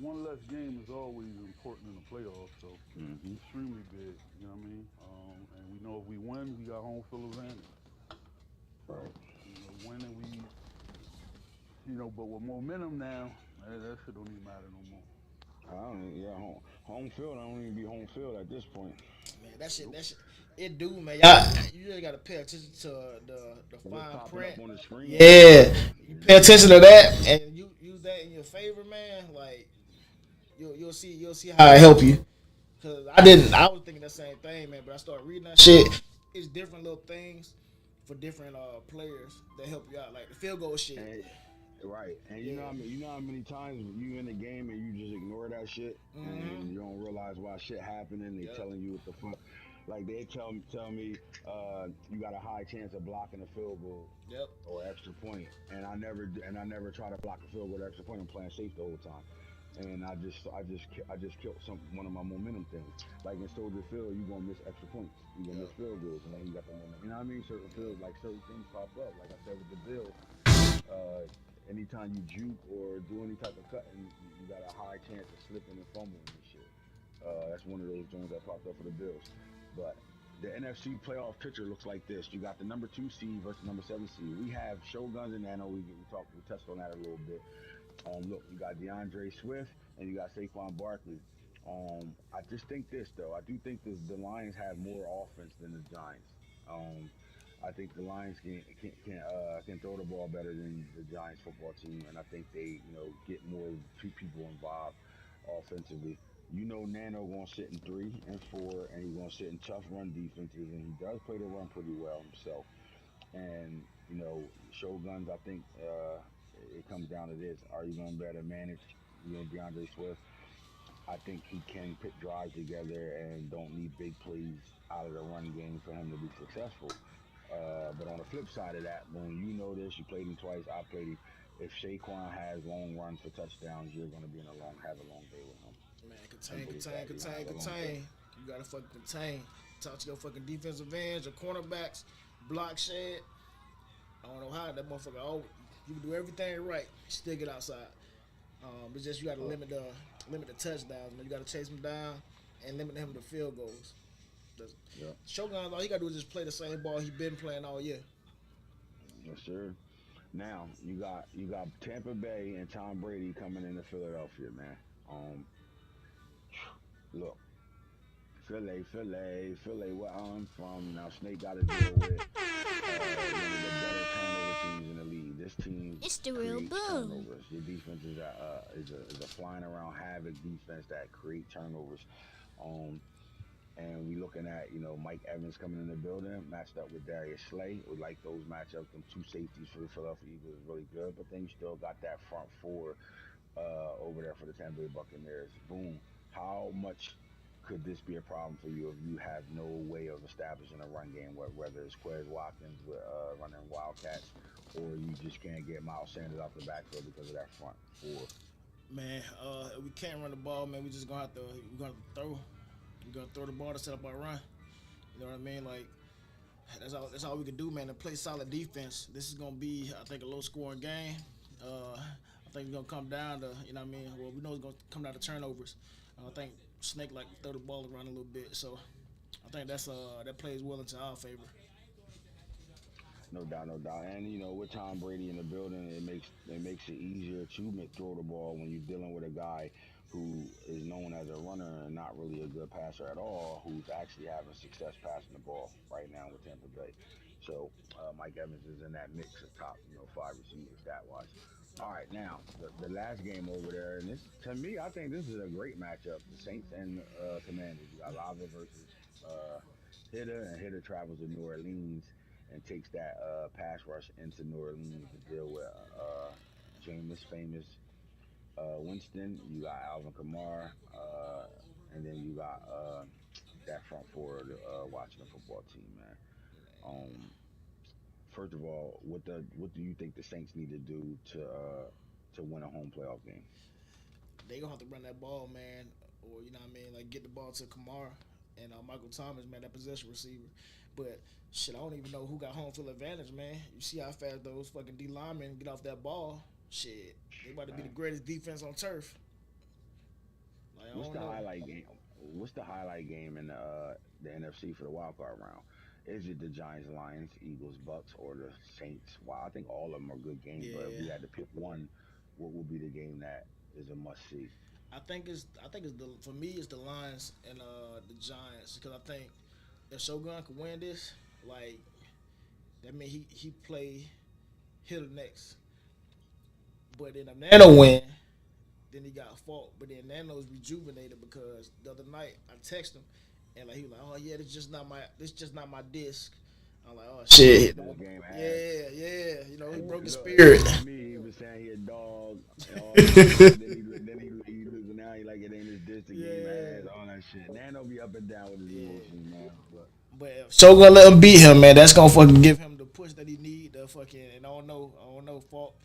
S3: One less game is always important in the playoffs, so
S1: Mm-hmm.
S3: extremely big. You know what I mean? And we know if we win, we got home field advantage.
S1: Right.
S3: Winning but with momentum now, that shit don't even matter no more.
S1: I don't. Yeah, home field. I don't even be home field at this point.
S2: Man, that shit, it do, man. You really gotta pay attention to the
S1: What's
S2: fine
S1: popping up
S2: print.
S1: on the screen?
S2: Yeah, you pay attention to that, and you use that in your favor, man. Like you'll see how it help you. Cause I was thinking the same thing, man. But I started reading that shit. It's different little things for different players that help you out, like the field goal shit.
S1: And right, and
S2: Yeah.
S1: you know how many times you in the game and you just ignore that shit,
S2: Mm-hmm.
S1: and you don't realize why shit happening. They
S2: Yep.
S1: telling you what the fuck, like they tell me, you got a high chance of blocking a field goal
S2: Yep.
S1: or extra point, and I never try to block a field goal or extra point. I'm playing safe the whole time. And I just killed one of my momentum things. Like in Soldier Field, you gonna miss extra points, you gonna miss
S2: Yep.
S1: field goals, and then you got the momentum. You know what I mean? Certain fields, like certain things pop up. Like I said with the Bills, uh, anytime you juke or do any type of cutting, you got a high chance of slipping and fumbling and shit. That's one of those joints that popped up for the Bills. But the NFC playoff picture looks like this. You got the number 2 seed versus number 7 seed. We have Shoguns and Nano. We touched on that a little bit. Look, you got DeAndre Swift and you got Saquon Barkley. I just think this though. I do think the Lions have more offense than the Giants. Um, I think the Lions can throw the ball better than the Giants football team, and I think they get more people involved offensively. Nano gonna sit in 3 and 4, and he's gonna sit in tough run defenses, and he does play the run pretty well himself. And Shoguns, I think it comes down to this: are you gonna better manage DeAndre Swift? I think he can put drives together and don't need big plays out of the run game for him to be successful. But on the flip side of that, Boone, you know this. You played him twice. I played him. If Saquon has long runs for touchdowns, you're going to be in a long have a long day with him.
S2: Man, contain,
S1: Simple as that.
S2: contain,
S1: You're gonna
S2: contain,
S1: have a long day.
S2: contain. You gotta fucking contain. Talk to your fucking defensive ends, your cornerbacks, block shed. I don't know how that motherfucker. Oh, you can do everything right, still get outside. It's just you got to
S1: Uh,
S2: limit the touchdowns, man. You got to chase him down and limit him to field goals. The
S1: yeah,
S2: Shogun, all he got to do is just play the same ball he been playing all year.
S1: yes, sir. Now you got Tampa Bay and Tom Brady coming into Philadelphia, man. Um, Look, Philly, where I'm from. Now Snake got to deal with one of the better turnover teams in the league. This team
S4: It's the real
S1: creates
S4: boom.
S1: turnovers. Your defense is a flying around havoc defense that create turnovers. Um, and we looking at Mike Evans coming in the building, matched up with Darius Slay. We like those matchups. Them two safeties for the Philadelphia Eagles is really good. But then you still got that front four over there for the Tampa Bay Buccaneers. Boom. How much could this be a problem for you if you have no way of establishing a run game, whether it's Quez Watkins with running Wildcats, or you just can't get Miles Sanders out the backfield because of that front four?
S2: Man, we can't run the ball, man. We just gonna have to we gonna have to throw. We're gonna throw the ball to set up our run. You know what I mean? Like that's all we can do, man. To play solid defense. This is gonna be, I think, a low scoring game. I think it's gonna come down to, you know what I mean. Well, we know it's gonna come down to turnovers. I think Snake like to throw the ball around a little bit, so I think that plays well into our favor.
S1: No doubt, no doubt. And with Tom Brady in the building, it makes it easier to throw the ball when you're dealing with a guy who is known as a runner and not really a good passer at all, who's actually having success passing the ball right now with Tampa Bay. So Mike Evans is in that mix of top, 5 receivers stat wise. All right, now the last game over there, and this to me, I think this is a great matchup. The Saints and Commanders. You got Lava versus uh, Hitter, and Hitter travels to New Orleans and takes that pass rush into New Orleans to deal with Jameis famous Winston. You got Alvin Kamara, and then you got that front four of the Washington football team, man. Um, First of all, what do you think the Saints need to do to win a home playoff game?
S2: They gonna have to run that ball, man, or you know what I mean, like get the ball to Kamara and Michael Thomas, man, that possession receiver. But shit, I don't even know who got home field advantage, man. You see how fast those fucking D linemen get off that ball. Shit, they about to be the
S1: Man,
S2: greatest defense on turf. Like I
S1: what's
S2: don't
S1: the
S2: know.
S1: highlight game? What's the highlight game in the NFC for the wild card round? Is it the Giants, Lions, Eagles, Bucks, or the Saints? Wow, I think all of them are good games, but if
S2: Yeah,
S1: we had to pick one, what would be the game that is a must see?
S2: I think it's the for me it's the Lions and the Giants because I think if Shogun could win this, like that mean he play Hill next. But then if Nano win, then he got fought. But then Nano's rejuvenated because the other night I texted him and like he was like, oh yeah, this just not my disc. I'm like, oh shit.
S1: Best game ass.
S2: Yeah, yeah. You know, he
S1: And
S2: broke his
S1: look, and
S2: spirit.
S1: look at me. He was saying he a dog and all that shit. Then he lose. Now he like it ain't his diss the game
S2: Yeah,
S1: ass. All that shit. Nano be up and down with his
S2: yeah.
S1: emotions, man. But
S2: But if Shogun let him beat him, man, that's gonna fucking give him the push that he need. The fucking and I don't know, fault.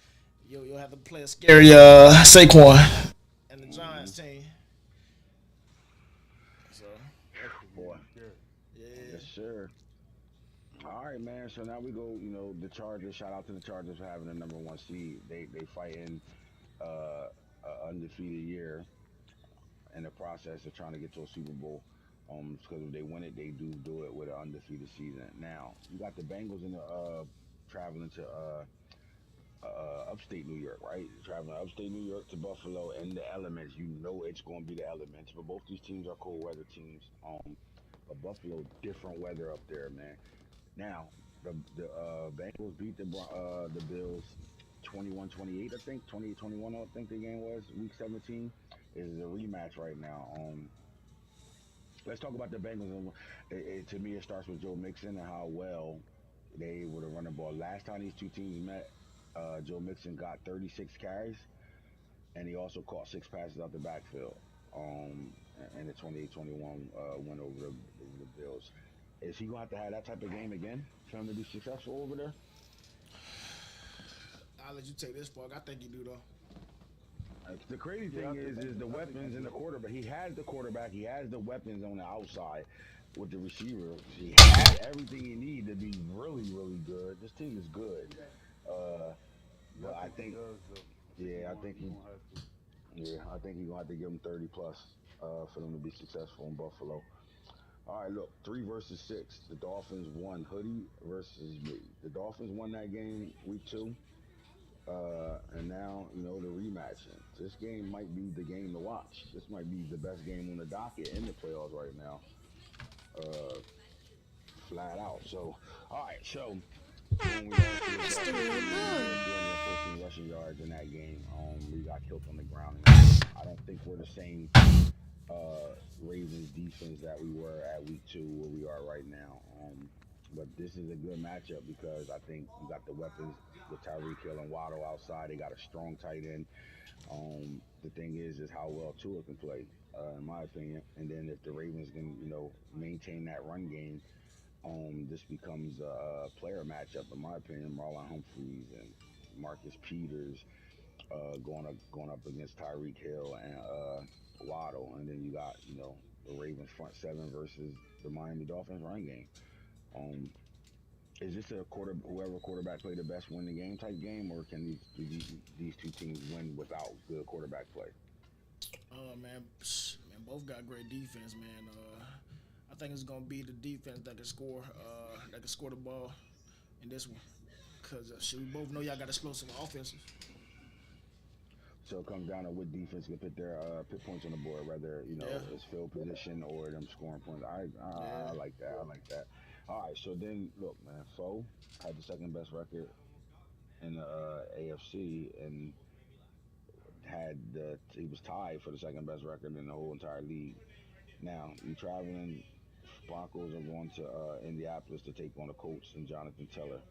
S2: You'll have to play a scary Saquon and the
S1: mm,
S2: Giants team. So
S3: That shit gonna
S1: boy,
S3: be scary.
S2: yeah,
S1: yes sir. All right, man. So now we go. The Chargers. Shout out to the Chargers for having the number one seed. They fighting uh, undefeated year in the process of trying to get to a Super Bowl. Because if they win it, they do it with an undefeated season. Now you got the Bengals in the traveling to upstate New York, right? Traveling upstate New York to Buffalo in the elements. You know it's going to be the elements. But both these teams are cold weather teams. But Buffalo different weather up there, man. Now, the Bengals beat the Bills 21-28, I think. 20-21, I think the game was. Week 17 is a rematch right now. Let's talk about the Bengals. To me, it starts with Joe Mixon and how well they able to run the ball. Last time these two teams met, Joe Mixon got 36 carries, and he also caught six passes out the backfield. Um, in the 28-21 win over the Bills. Is he gonna have that type of game again for him to be successful over there?
S2: I'll let you take this, Park. I think you do though.
S1: The crazy
S3: Yeah,
S1: thing is the
S3: I think he
S1: weapons in the
S3: will.
S1: quarterback. He has the quarterback. He has the weapons on the outside with the receiver. He has everything he needs to be really, really good. This team is good. Uh,
S3: Yeah,
S1: but
S3: I
S1: I
S3: think he
S1: think,
S3: does though. I think
S1: yeah,
S3: he gonna have to.
S1: I think he's gonna have to give him 30 plus for them to be successful in Buffalo. All right, look, 3 versus 6. The Dolphins won. Hoodie versus me. The Dolphins won that game week 2. And now, the rematch. This game might be the game to watch. This might be the best game on the docket in the playoffs right now, uh, flat out. So, all right. So, when we lost to the
S4: It's
S1: Dolphins,
S4: still
S1: we
S4: good.
S1: had 314 rushing yards in that game. We got killed on the ground in that game. I don't think we're the same Ravens defense that we were at week 2 where we are right now. But this is a good matchup because I think you got the weapons with Tyreek Hill and Waddle outside. They got a strong tight end. The thing is how well Tua can play, in my opinion. And then if the Ravens can, maintain that run game, this becomes a player matchup, in my opinion. Marlon Humphreys and Marcus Peters going up against Tyreek Hill and Waddle, and then you got the Ravens front seven versus the Miami Dolphins run game. Um, is this a whoever quarterback play the best win the game type game, or can these two teams win without good quarterback play?
S2: Man, both got great defense, man. I think it's gonna be the defense that can score the ball in this one. Cause shit, we both know y'all got explosive offenses.
S1: So it comes down to what defense can put points on the board, whether
S2: Yeah,
S1: it's field position or them scoring points. I
S2: yeah.
S1: like that. I like that. All right, so then look, man, Foe had the second best record in the AFC and he was tied for the second best record in the whole entire league. Now you traveling. Broncos are going to Indianapolis to take on the Colts and Jonathan Taylor.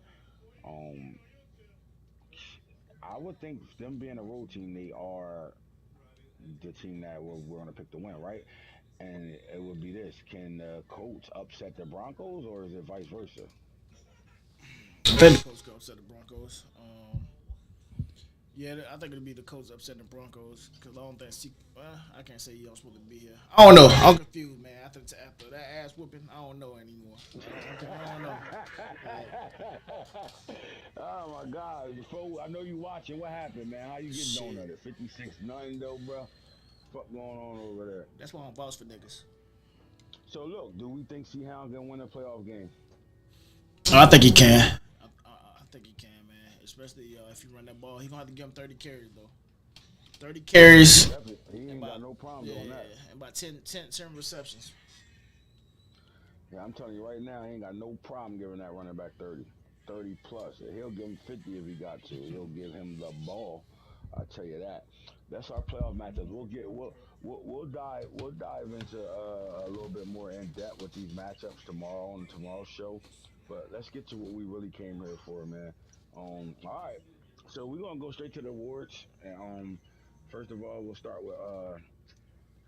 S1: Um, I would think them being a road team, they are the team that we're going to pick to win, right? And it would be this: can the Colts upset the Broncos, or is it vice versa?
S2: I think the Colts go upset the Broncos. Yeah, I think it'll be the Colts upsetting the Broncos because I don't think I can't say y'all supposed to be here. I don't know. I'm confused, man. After that ass whooping, I don't know anymore. I don't know. Yeah.
S1: Oh my God, Foe! I know you watching. What happened, man? How you getting on
S2: Shit.
S1: at it? 56 nothing though, bro. Fuck going on over there?
S2: That's why I'm boss for niggas.
S1: So look, do we think Seahawks gonna win a playoff game?
S2: I think he can. I think he can, man. Especially if you run that ball, he gonna have to give him 30 carries though. 30 carries
S1: Definitely, he
S2: and
S1: ain't got
S2: about
S1: no problem
S2: yeah,
S1: doing that.
S2: and about 10 receptions.
S1: Yeah, I'm telling you right now, he ain't got no problem giving that running back 30, 30 plus. He'll give him 50 if he got to. He'll give him the ball. I tell you that. That's our playoff matchups. We'll dive into a little bit more in depth with these matchups tomorrow on tomorrow's show. But let's get to what we really came here for, man. All right. So we're gonna go straight to the awards. And first of all, we'll start with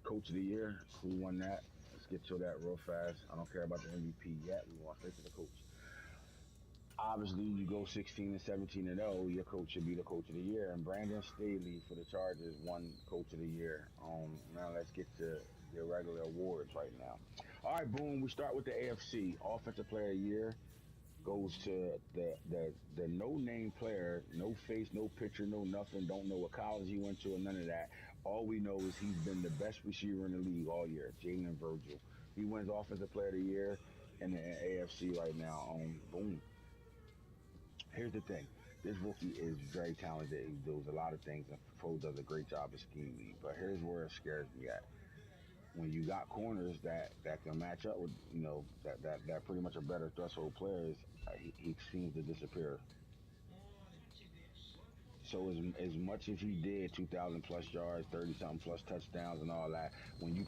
S1: Coach of the Year. Who won that? Let's get to that real fast. I don't care about the MVP yet. We want straight to the coach. Obviously, you go 16 and 17 and 0, your coach should be the coach of the year. And Brandon Staley for the Chargers won coach of the year. Now let's get to the regular awards right now. All right, boom. We start with the AFC. Offensive Player of the Year goes to the no name player, no face, no picture, no nothing. Don't know what college he went to or none of that. All we know is he's been the best receiver in the league all year. Jalen Virgil. He wins Offensive Player of the Year in the AFC right now. Boom. Here's the thing. This rookie is very talented. He does a lot of things, and Pro does a great job of scheming. But here's where it scares me at. When you got corners that can match up with, that pretty much are better threshold players, he seems to disappear. So as much as he did 2,000 plus yards, 30 something plus touchdowns and all that, when you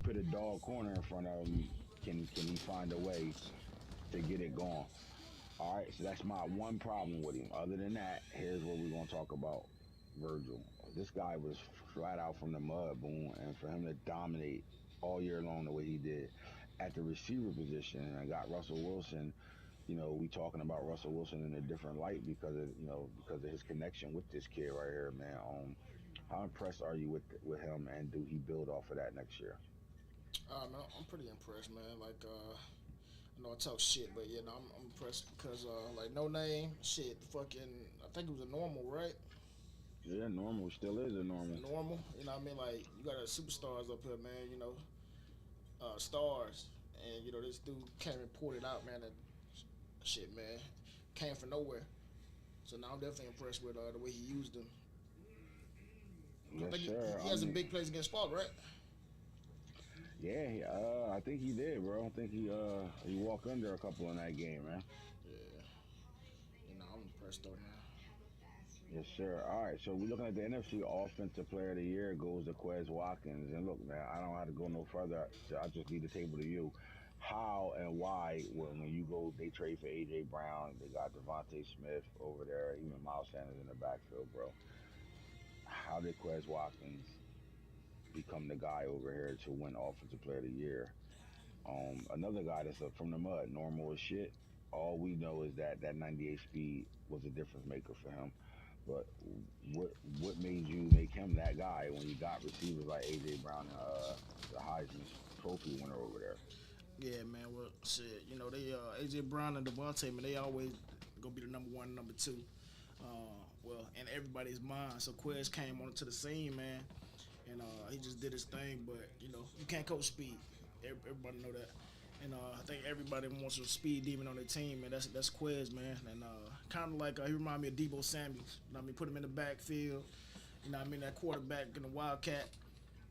S1: put a dog corner in front of him, can he find a way to get it going? All right, so that's my one problem with him. Other than that, here's what we're gonna talk about. Virgil. This guy was flat out from the mud, boom, and for him to dominate all year long the way he did at the receiver position, and I got Russell Wilson. We talking about Russell Wilson in a different light because of his connection with this kid right here, man. How impressed are you with him, and do he build off of that next year?
S2: Man, I'm pretty impressed, man. Like, I know I talk shit, but yeah, no, I'm impressed because, like, no name, shit, fucking, I think it was a normal, right?
S1: Yeah, normal still is a
S2: A
S1: normal.
S2: normal, you know what I mean? Like, you got superstars up here, man, stars. And, this dude came and poured it out, man, and shit, man, came from nowhere. So now I'm definitely impressed with the way he used them. I
S1: Yes,
S2: think
S1: sir.
S2: he has a big plays against Falk, right?
S1: Yeah, I think he did, bro. I think he walked under a couple in that game, man.
S2: Yeah, I'm impressed though, man.
S1: Yes, sir. All right, so we're looking at the NFC Offensive Player of the Year goes to Quez Watkins. And look, man, I don't have to go no further. So I just leave the table to you. How and why, when you go, they trade for AJ Brown, they got Devontae Smith over there, even Miles Sanders in the backfield, bro. How did Quez Watkins become the guy over here to win Offensive Player of the Year? Another guy that's up from the mud, normal as shit. All we know is that 98 speed was a difference maker for him. But what made you make him that guy when you got receivers like AJ Brown and the Heisman Trophy winner over there?
S2: Yeah, man. Well, shit, they AJ Brown and Devontae, man, they always gonna be the number one, number two. Well, in everybody's mind. So Quez came onto the scene, man, and he just did his thing. But you can't coach speed. Everybody know that. And I think everybody wants a speed demon on their team, man. That's Quez, man. And kind of like he remind me of Debo Samuels. You know what I mean? Put him in the backfield. You know what I mean? That quarterback in the Wildcat,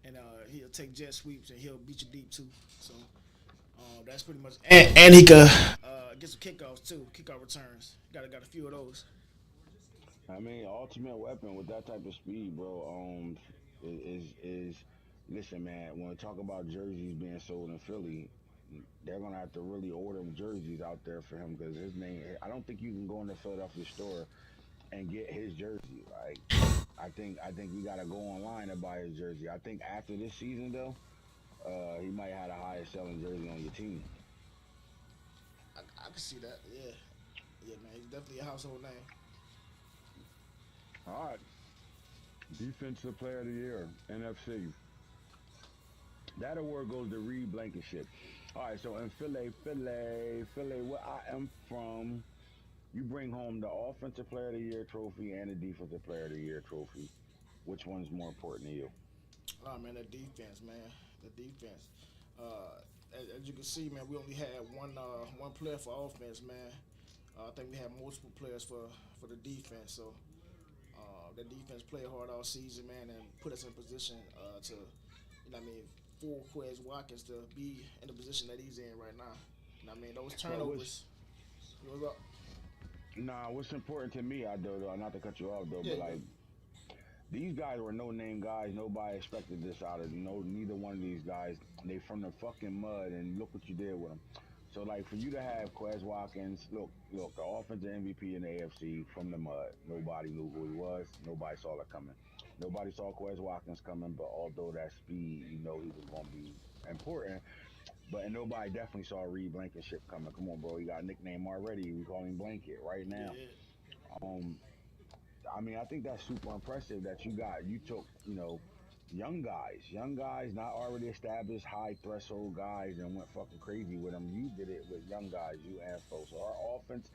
S2: and he'll take jet sweeps and he'll beat you deep too. So that's pretty much. And he could get some kickoffs too, kickoff returns. Got a few of those.
S1: I mean, ultimate weapon with that type of speed, bro. Is listen, man. When we talk about jerseys being sold in Philly, they're gonna have to really order jerseys out there for him because his name. I don't think you can go in the Philadelphia store and get his jersey. Like, I think you gotta go online and buy his jersey. I think after this season though, he might have the highest selling jersey on your team.
S2: I can see that. Yeah, yeah, man. He's definitely a household name.
S1: All right, defensive player of the year, NFC. That award goes to Reed Blankenship. All right, so in Philly, where I am from, you bring home the offensive player of the year trophy and the defensive player of the year trophy. Which one's more important to you?
S2: Oh man, the defense, man. The defense. Uh, as you can see, man, we only had one player for offense, man. I think we had multiple players for the defense. So the defense played hard all season, man, and put us in position to, for Quez Watkins to be in the position that he's in right now. Those
S1: But what's
S2: turnovers. You know,
S1: nah, what's important to me, I though, not to cut you off though,
S2: yeah,
S1: but
S2: you good.
S1: like these guys were no name guys. Nobody expected this out of neither one of these guys. They from the fucking mud, and look what you did with them. So like for you to have Quez Watkins, look, the offensive MVP in the AFC from the mud. Nobody knew who he was. Nobody saw it coming. Nobody saw Quez Watkins coming, but although that speed, he was going to be important. But and nobody definitely saw Reed Blankenship coming. Come on, bro, he got a nickname already. We call him Blanket right now.
S2: Yeah,
S1: Um, I mean, I think that's super impressive that you took, young guys, not already established high threshold guys, and went fucking crazy with them. You did it with young guys, you and folks. So our offense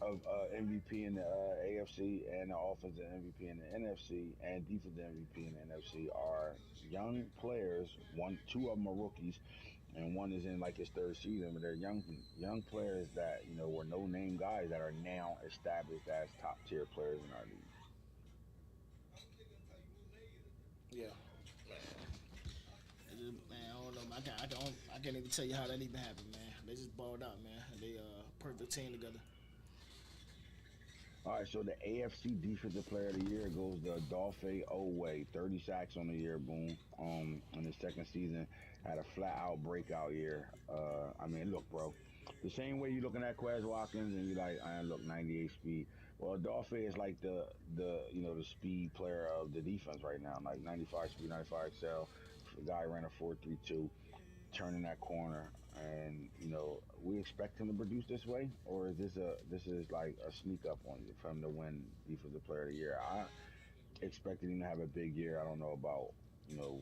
S1: of MVP in the AFC and the offensive MVP in the NFC and defensive MVP in the NFC are young players. Two of them are rookies, and one is in like his third season. But they're young players that were no name guys that are now established as top tier players in our league.
S2: yeah, man. I don't know. I can't even tell you how that even happened, man. They just balled out, man. They perfect team together.
S1: All right, so the AFC Defensive Player of the Year goes to Dolphy Oway, 30 sacks on the year, boom. In his second season, had a flat out breakout year. I mean, look, bro, the same way you looking at Quez Watkins and you like, I look 98 speed. Well, Dolphy is like the speed player of the defense right now, like 95 speed, 95 excel. The guy ran a 4.32, turning that corner, and we expect him to produce this way, or is this is like a sneak up on you for him to win defensive player of the year? I expected him to have a big year. I don't know about you know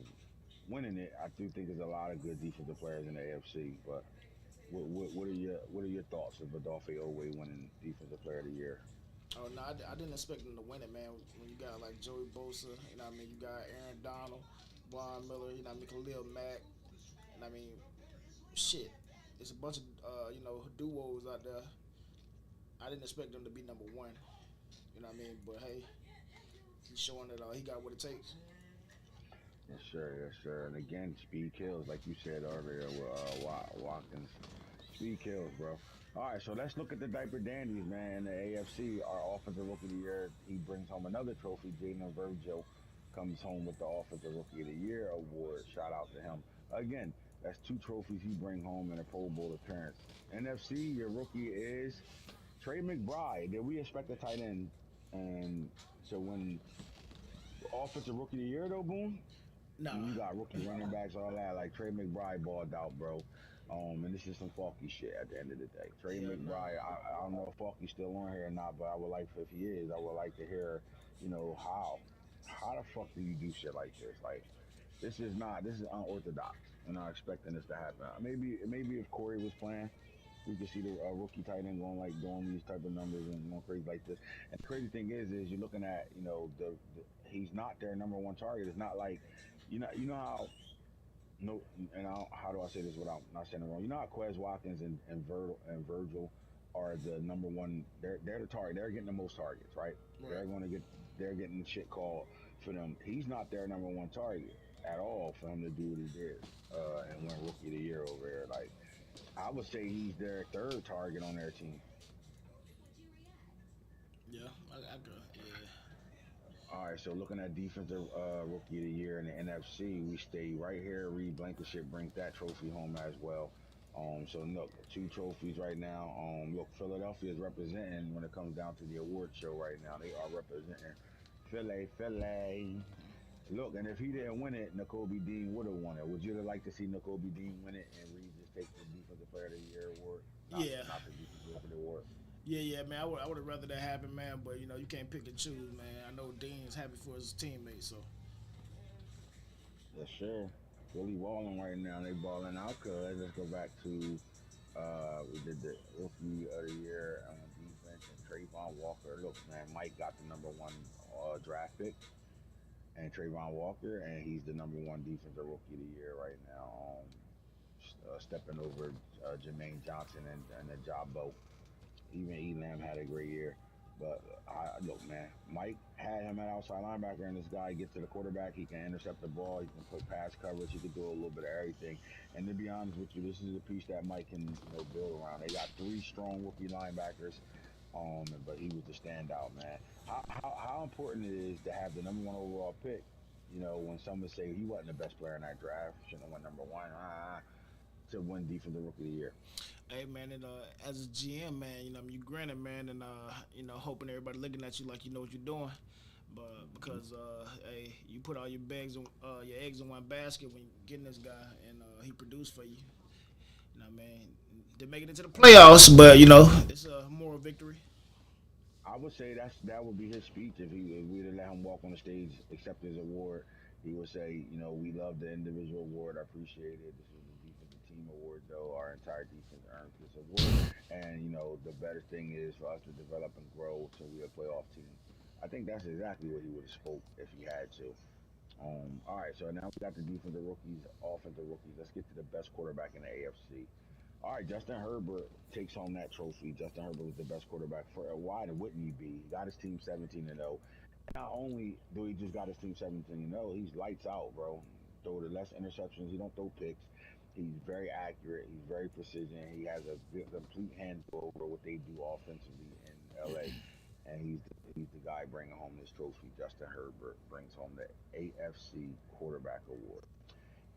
S1: winning it. I do think there's a lot of good defensive players in the AFC, but what are your thoughts of Adolphe Oway winning defensive player of the year?
S2: Oh no, I didn't expect them to win it, man. When you got like Joey Bosa, you got Aaron Donald, Von Miller, Khalil Mack, and shit, it's a bunch of duos out there. I didn't expect them to be number one. But hey, he's showing that he got what it takes.
S1: Yes, sir. Yes, sir. And again, speed kills, like you said earlier with Watkins. Speed kills, bro. All right, so let's look at the diaper dandies, man. In the AFC, our offensive rookie of the year, he brings home another trophy. Jalen Virgil comes home with the offensive rookie of the year award. Shout out to him. Again, that's two trophies he bring home in a Pro Bowl appearance. NFC, your rookie is Trey McBride. Did we expect a tight end and to win offensive rookie of the year though, Boone? I
S2: Nah,
S1: mean, you got rookie running backs, all that. Like Trey McBride balled out, bro. And this is some Falky shit at the end of the day. Trey
S2: hell no.
S1: McBride, I don't know if Falky's still on here or not, but I would like, if he is, I would like to hear, how. How the fuck do you do shit like this? Like, this is unorthodox. We're not expecting this to happen. Maybe if Corey was playing, we could see the rookie tight end going like doing these type of numbers and going crazy like this. And the crazy thing is you're looking at he's not their number one target. It's not like you know how no, and how do I say this without not saying it wrong? You know how Quez Watkins and Virgil are the number one. They're the target. They're getting the most targets, right?
S2: Right.
S1: They're going to get. They're getting shit called for them. He's not their number one target at all for him to do what he did and win Rookie of the Year over there. Like I would say he's their third target on their team.
S2: Yeah, I go. Yeah.
S1: All right, so looking at defensive rookie of the year in the NFC, we stay right here. Reed Blankenship brings that trophy home as well. So look, two trophies right now. Look, Philadelphia is representing when it comes down to the award show right now. They are representing Philly. Look, and if he didn't win it, N'Kobe Dean would have won it. Would you have liked to see N'Kobe Dean win it and Reed just take the Defensive Player of the Year award,
S2: Yeah.
S1: not the Defensive Rookie award?
S2: Yeah, man. I would have rather that happen, man. But you can't pick and choose, man. I know Dean's happy for his teammates, so
S1: Yes, sure. Philly balling right now. They balling out. Cause let's go back to we did the rookie of the year on defense and Trayvon Walker. Look, man, Mike got the number one draft pick, and Trayvon Walker, and he's the number one defensive rookie of the year right now. stepping over Jermaine Johnson and the Jabbo. Even Elam had a great year. But look, man, Mike had him at outside linebacker, and this guy gets to the quarterback. He can intercept the ball. He can play pass coverage. He can do a little bit of everything. And to be honest with you, this is a piece that Mike can build around. They got three strong rookie linebackers, but he was the standout, man. How important it is to have the number one overall pick. When some would say he wasn't the best player in that draft, shouldn't have won number one, to win defensive rookie of the year.
S2: Hey man, and as a GM, man, you granted, man, and hoping everybody looking at you like you know what you're doing. But because hey, you put all your eggs in one basket when you getting this guy, and he produced for you. Man, they make it into the playoffs, but it's a moral victory.
S1: I would say that would be his speech if we'd have let him walk on the stage, accept his award. He would say, we love the individual award. I appreciate it. This is the defensive team award, though. Our entire defense earned this award, and the better thing is for us to develop and grow so we're a playoff team. I think that's exactly what he would have spoke if he had to. All right, so now we got the defensive rookies, offensive rookies. Let's get to the best quarterback in the AFC. All right, Justin Herbert takes home that trophy. Justin Herbert was the best quarterback for a while. Wouldn't he be? He got his team 17-0. Not only do he just got his team 17-0, he's lights out, bro. Throw the less interceptions. He don't throw picks. He's very accurate. He's very precision. He has a complete handle over what they do offensively in LA. And he's the guy bringing home this trophy. Justin Herbert brings home the AFC Quarterback Award.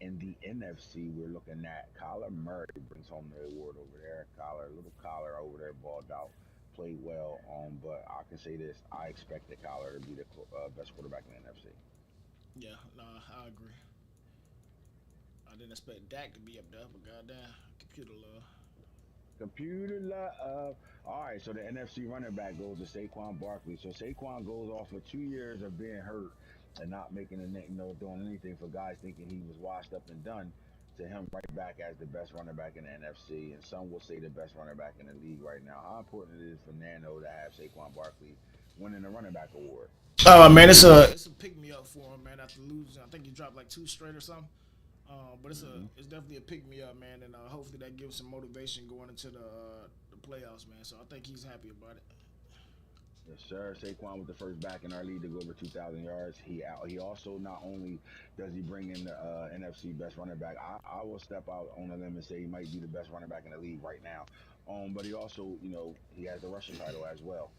S1: In the NFC, we're looking at Kyler Murray brings home the award over there. Little Kyler over there, balled out, played well. But I can say this: I expected Kyler to be the best quarterback in the NFC.
S2: Yeah, nah, I agree. I didn't expect Dak to be up there, but goddamn, computer love.
S1: Computer love. All right, so the NFC running back goes to Saquon Barkley. So Saquon goes off for 2 years of being hurt and not making doing anything for guys thinking he was washed up and done. To him, right back as the best running back in the NFC, and some will say the best running back in the league right now. How important it is for Nano to have Saquon Barkley winning the running back award?
S2: Oh man, it's a pick me up for him, man. After losing, I think he dropped like two straight or something. But
S1: Hmm.
S2: it's definitely a pick me up, man, and hopefully that gives some motivation going into the playoffs, man. So I think he's happy about it.
S1: Yes, sir. Saquon was the first back in our league to go over 2,000 yards. He also not only does he bring in the NFC best running back, I will step out on a limb and say he might be the best running back in the league right now. But he also, he has the rushing title as well.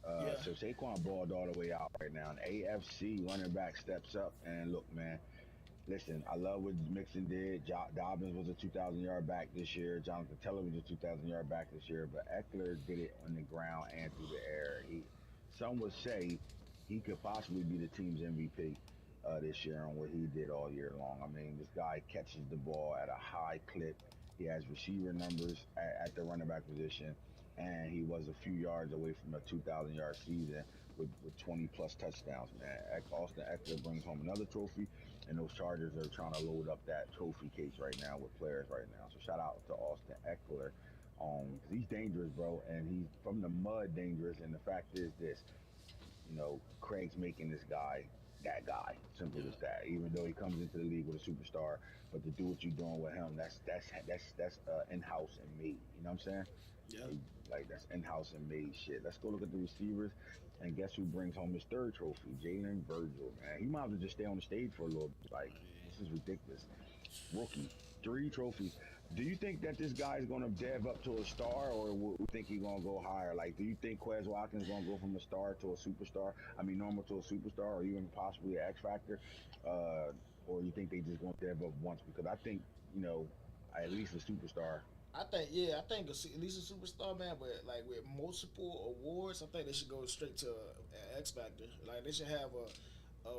S2: Yeah,
S1: So Saquon balled all the way out right now. And AFC running back steps up. And look, man, listen, I love what Mixon did. Dobbins was a 2,000-yard back this year. Jonathan Taylor was a 2,000-yard back this year. But Eckler did it on the ground and through the air. Some would say he could possibly be the team's MVP this year on what he did all year long. I mean, this guy catches the ball at a high clip. He has receiver numbers at the running back position, and he was a few yards away from a 2,000-yard season with 20 plus touchdowns. Man, Austin Eckler brings home another trophy, and those Chargers are trying to load up that trophy case right now with players right now. So shout out to Austin Eckler. 'Cause he's dangerous, bro, and he's from the mud dangerous. And the fact is this, Craig's making this guy that guy. Simple
S2: yeah,
S1: as that. Even though he comes into the league with a superstar, but to do what you're doing with him, that's in-house and made. You know what I'm saying?
S2: yeah.
S1: Like that's in-house and made shit. Let's go look at the receivers, and guess who brings home his third trophy? Jalen Virgil, man. He might as well just stay on the stage for a little bit. Like this is ridiculous. Rookie, three trophies. Do you think that this guy is going to dev up to a star, or we think he's going to go higher? Like, do you think Quez Watkins is going to go from a star to a superstar? I mean, normal to a superstar, or even possibly an X Factor? Or you think they just going to dev up once? Because I think, you know, at least a superstar.
S2: I think yeah, I think at least a superstar, man. But like with multiple awards, I think they should go straight to X Factor. Like they should have a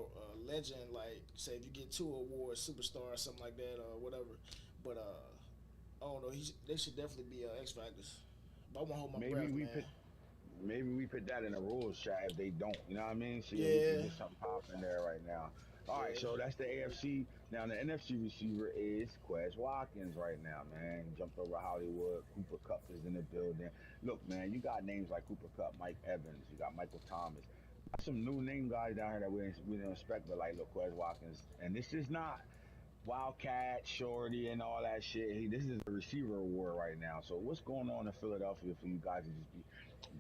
S2: legend. Like say if you get two awards, superstar or something like that or whatever. But I don't know. They should definitely be X Factors. But I won't hold my
S1: Maybe
S2: breath,
S1: we
S2: man.
S1: put maybe we put that in the rules chat if they don't. You know what I mean? See if we can
S2: Yeah,
S1: get something popping there right now. All right,
S2: yeah,
S1: so that's the AFC. Now the NFC receiver is Quez Watkins right now, man. Jumped over Hollywood. Cooper Cup is in the building. Look, man, you got names like Cooper Cup, Mike Evans. You got Michael Thomas. Got some new name guys down here that we didn't expect, but like, look, Quez Watkins. And this is not Wildcat, Shorty, and all that shit. This is a receiver award right now. So what's going on in Philadelphia for you guys to just be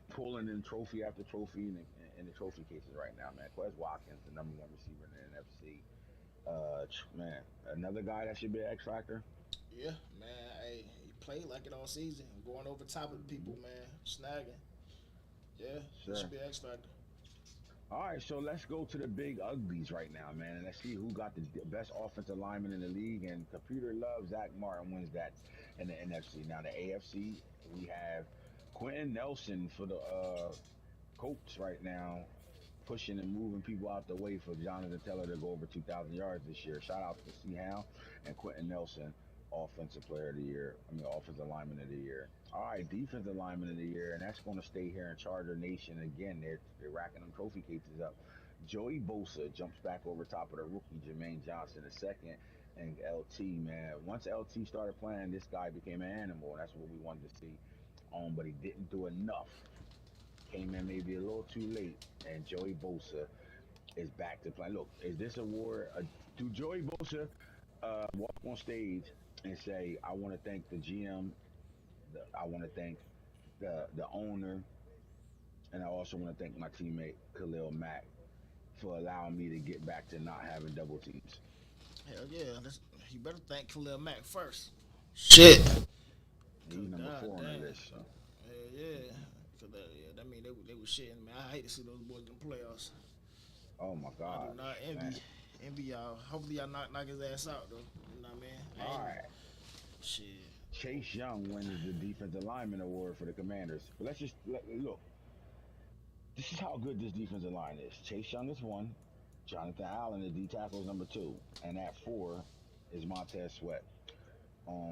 S1: pulling in trophy after trophy in the trophy cases right now, man? Quez Watkins, the number one receiver in the NFC. Man, another guy that should be an X factor.
S2: Yeah, man. Hey, he played like it all season, going over top of people, man, snagging. Yeah, he
S1: Sure.
S2: should be X Factor.
S1: All right, so let's go to the big uglies right now, man, and let's see who got the best offensive lineman in the league. And computer loves Zach Martin wins that in the NFC. Now the AFC, we have Quentin Nelson for the Colts right now, pushing and moving people out the way for Jonathan Taylor to go over 2,000 yards this year. Shout out to C. Howe and Quentin Nelson, Offensive Player of the Year. Offensive Lineman of the Year. All right, Defensive Lineman of the Year, and that's going to stay here in Charger Nation again. They're racking them trophy cases up. Joey Bosa jumps back over top of the rookie Jermaine Johnson, the second, and LT, man. Once LT started playing, this guy became an animal, and that's what we wanted to see. But he didn't do enough. Came in maybe a little too late, and Joey Bosa is back to play. Look, is this award? Do Joey Bosa walk on stage and say, "I want to thank the GM, I want to thank the owner, and I also want to thank my teammate Khalil Mack for allowing me to get back to not having double teams."
S2: Hell yeah, you better thank Khalil Mack first. Shit.
S1: He's
S2: Cause
S1: number
S2: god
S1: four on the
S2: damn.
S1: list. So.
S2: Hell yeah. Cause that mean they was shitting, man. I hate to see those boys in the playoffs.
S1: Oh my
S2: I do
S1: gosh,
S2: not
S1: man.
S2: envy y'all. Hopefully y'all knock his ass out though. You know what I mean? I
S1: All
S2: ain't
S1: right.
S2: shit.
S1: Chase Young wins the Defensive Lineman Award for the Commanders. But let's just look. This is how good this defensive line is. Chase Young is one. Jonathan Allen, the D tackle, is number two. And at four is Montez Sweat.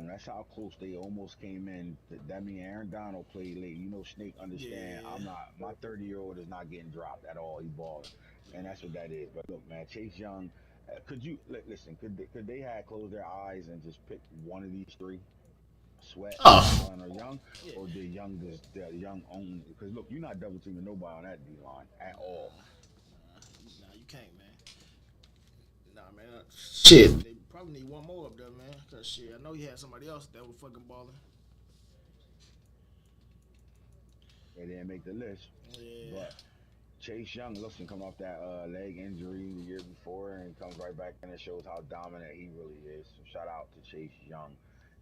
S1: That's how close they almost came in. That means Aaron Donald played late. Snake understand.
S2: Yeah.
S1: I'm not. My 30-year-old is not getting dropped at all. He balling, and that's what that is. But look, man, Chase Young. Could you listen? Could they have closed their eyes and just pick one of these three? Sweat,
S2: Oh.
S1: Allen, or Young,
S2: Yeah.
S1: or the Young own? Because look, you're not double teaming nobody on that D line at all.
S2: Nah, you can't, man. Nah, man. Shit. They probably need one more up there, man. Cause shit, I know he had somebody else that was fucking balling.
S1: They didn't make the list,
S2: Yeah.
S1: but Chase Young, listen, coming off that leg injury the year before, and comes right back and it shows how dominant he really is. So shout out to Chase Young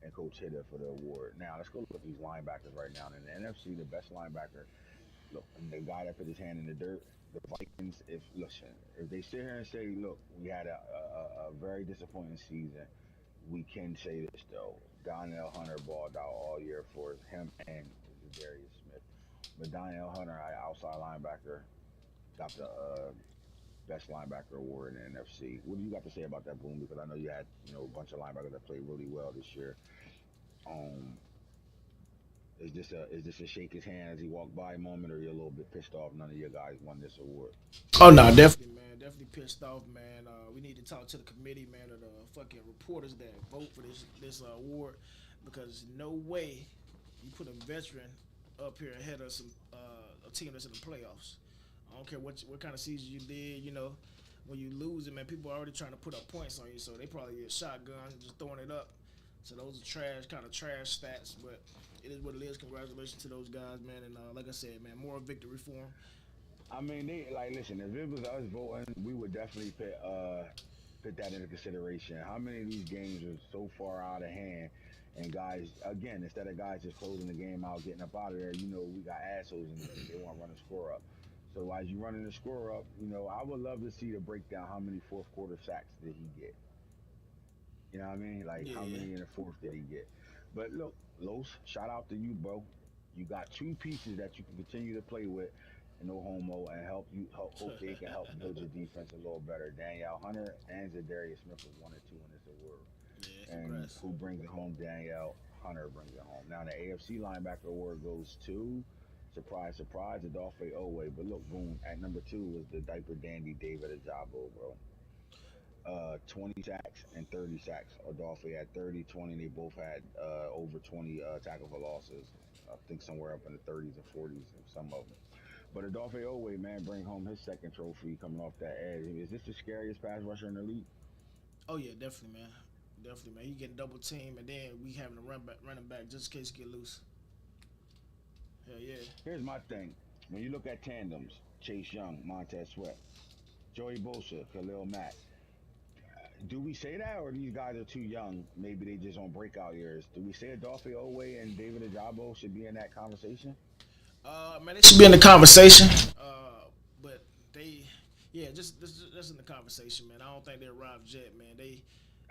S1: and Coach Hitter for the award. Now let's go look at these linebackers right now. In the NFC, the best linebacker, look, the guy that put his hand in the dirt, the Vikings. If listen, if they sit here and say, look, we had a very disappointing season, we can say this though. Donnell Hunter balled out all year for him and Darius Smith. But Donnell Hunter, outside linebacker, got the best linebacker award in the NFC. What do you got to say about that, Boom? Because I know you had a bunch of linebackers that played really well this year. Um, is this a shake his hand as he walked by moment, or you're a little bit pissed off none of your guys won this award?
S2: Oh no, definitely, man. Definitely pissed off, man. We need to talk to the committee, man, of the fucking reporters that vote for this award, because no way you put a veteran up here ahead of a team that's in the playoffs. I don't care what kind of season you did. When you lose it, man, people are already trying to put up points on you, so they probably get shotgun and just throwing it up. So those are kind of trash stats, but it is what it is. Congratulations to those guys, man. And like I said, man, more victory for them.
S1: I mean, they like listen. If it was us voting, we would definitely put that into consideration. How many of these games are so far out of hand, and guys, again, instead of guys just closing the game out, getting up out of there, we got assholes in the league. They want to run the score up. So as you running the score up, I would love to see the breakdown. How many fourth quarter sacks did he get? You know what I mean? Like how
S2: Yeah.
S1: many in the fourth did he get? But look, Los, shout out to you, bro. You got two pieces that you can continue to play with, no homo, and hope they can help build your defense a little better. Danielle Hunter and Zadarius Smith was one and two in this award.
S2: Yeah,
S1: And
S2: congrats.
S1: who brings it home? Danielle Hunter brings it home. Now the AFC linebacker award goes to, surprise, surprise, Adolphe Owe. But look, boom, at number two was the diaper dandy David Ajabo, bro. 20 sacks and 30 sacks. Adolphe had 30, 20. They both had over 20 tackle for losses. I think somewhere up in the 30s and 40s, some of them. But Adolphe Owe, man, bring home his second trophy coming off that edge. Is this the scariest pass rusher in the league?
S2: Oh yeah, definitely, man. Definitely, man. He getting double team, and then we having to running back just in case he get loose. Hell yeah.
S1: Here's my thing. When you look at tandems, Chase Young, Montez Sweat, Joey Bosa, Khalil Mack, do we say that, or these guys are too young? Maybe they just on breakout years. Do we say Adolphe Owe and David Ajabo should be in that conversation?
S2: Man, they should be in the conversation. But they, yeah, just in the conversation, man. I don't think they're arrived yet, man.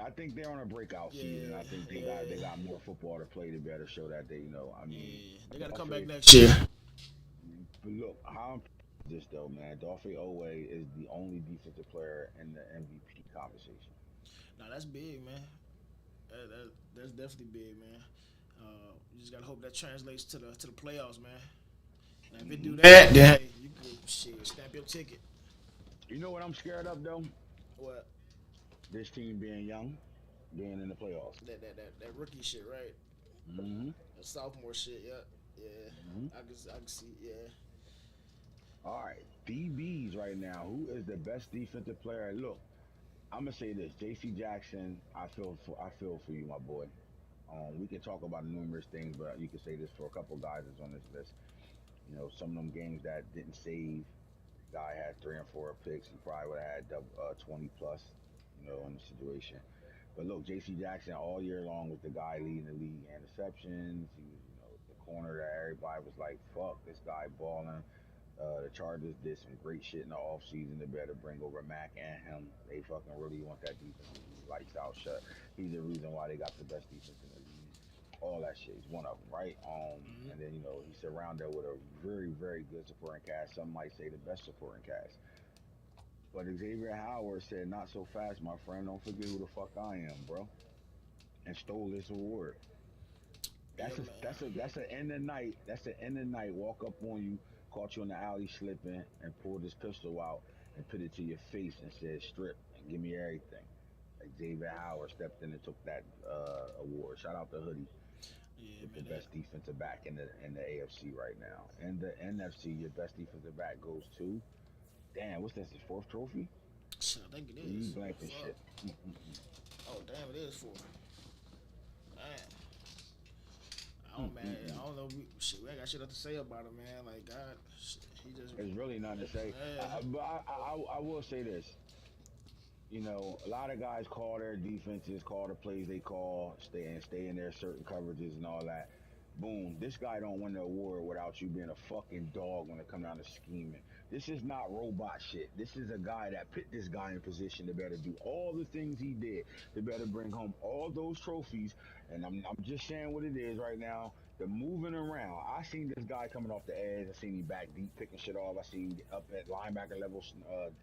S1: I think they're on a breakout season.
S2: Yeah,
S1: I think they
S2: yeah,
S1: got more football to play to better show that they, I mean,
S2: yeah. They got to come back
S1: Adolphe.
S2: next year.
S1: But look, how important is this though, man? Adolphe Owe is the only defensive player in the MVP conversation.
S2: Now that's big, man. That's definitely big, man. You just gotta hope that translates to the playoffs, man. Now if it do that, then hey, you could shit stamp your ticket.
S1: You know what I'm scared of though?
S2: What
S1: This team being young, being in the playoffs.
S2: that rookie shit, right?
S1: Hmm.
S2: The sophomore shit, yeah, yeah.
S1: Hmm.
S2: I can see, yeah.
S1: All right, DBs right now. Who is the best defensive player? Look, I'm gonna say this: J.C. Jackson. I feel for you, my boy. We can talk about numerous things, but you can say this for a couple guys that's on this list. Some of them games that didn't save. Guy had three and four picks. He probably would have had 20 plus. In the situation. But look, J.C. Jackson all year long was the guy leading the league in interceptions. He was, the corner that everybody was like, "Fuck, this guy balling." The Chargers did some great shit in the offseason to better bring over Mac and him. They fucking really want that defense to be lights out shut. He's the reason why they got the best defense in the league. All that shit. He's one of them, right?
S2: Hmm.
S1: And then he's surrounded with a very, very good supporting cast. Some might say the best supporting cast. But Xavier Howard said, "Not so fast, my friend. Don't forget who the fuck I am, bro," and stole this award.
S2: Yeah,
S1: That's a end of night. That's the end of night. Walk up on you, caught you in the alley slipping, and pulled his pistol out and put it to your face and said, "Strip and give me everything." Like Xavier Howard stepped in and took that award. Shout out to Hoodie
S2: yeah,
S1: with the
S2: man. That
S1: best defensive back in the AFC right now. And the NFC, your best defensive back goes to, damn, what's this? His fourth trophy?
S2: shit, I think it
S1: You
S2: is.
S1: blanking
S2: Fuck.
S1: shit. Mm-mm-mm.
S2: Oh damn, it is four. Man, I don't man.
S1: Mm-mm-mm.
S2: I don't know. Shit, we ain't got shit else to say about him, man. Like God, shit, he just
S1: There's really nothing to say.
S2: yeah.
S1: But I will say this. A lot of guys call their defenses, call the plays they call, stay in their certain coverages and all that. Boom, this guy don't win the award without you being a fucking dog when it come down to scheming. This is not robot shit. This is a guy that put this guy in position to better do all the things he did, to better bring home all those trophies. And I'm just saying what it is right now. The moving around. I seen this guy coming off the edge. I seen him back deep picking shit off. I seen him up at linebacker level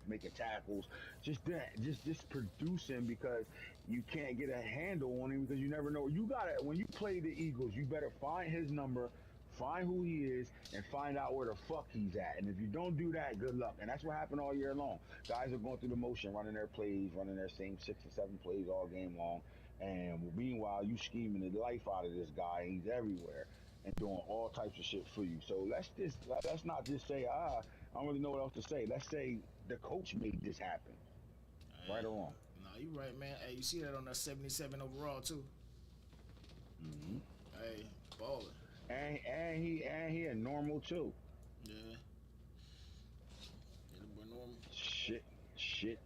S1: making tackles. Just that, just producing because you can't get a handle on him because you never know. You gotta when you play the Eagles, you better find his number, find who he is, and find out where the fuck he's at. And if you don't do that, good luck. And that's what happened all year long. Guys are going through the motion, running their plays, running their same 6 or 7 plays all game long. And meanwhile, you scheming the life out of this guy. He's everywhere and doing all types of shit for you. So let's not just say I don't really know what else to say. Let's say the coach made this happen, right
S2: Hey,
S1: or wrong.
S2: no, you right, man. Hey, you see that on that 77 overall too.
S1: Hmm.
S2: Hey, balling.
S1: And he a normal too.
S2: Yeah, yeah, the boy normal.
S1: Shit,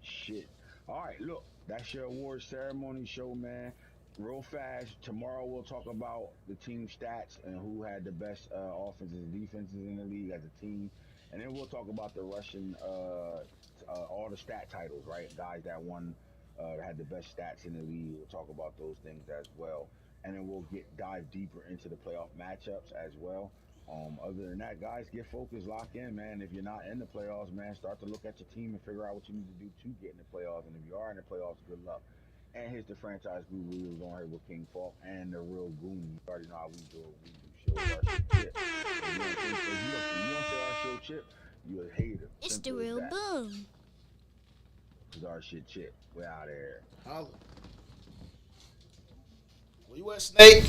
S1: shit. All right, look, that's your award ceremony show, man. Real fast. Tomorrow we'll talk about the team stats and who had the best offenses and defenses in the league as a team, and then we'll talk about the Russian all the stat titles, right? Guys that won had the best stats in the league. We'll talk about those things as well, and then we'll get dive deeper into the playoff matchups as well. Other than that, guys, get focused, lock in, man. If you're not in the playoffs, man, start to look at your team and figure out what you need to do to get in the playoffs. And if you are in the playoffs, good luck. And here's the franchise guru. We was on here with King Falk and the real Goonie. You already know how we do it. We do shows our shit chip. If you don't say our show chip, you a hater.
S4: It's the
S1: Simple as
S4: real
S1: that.
S4: boom.
S1: Cause our shit chip. We're out of here.
S2: Holla. Where you at, Snake?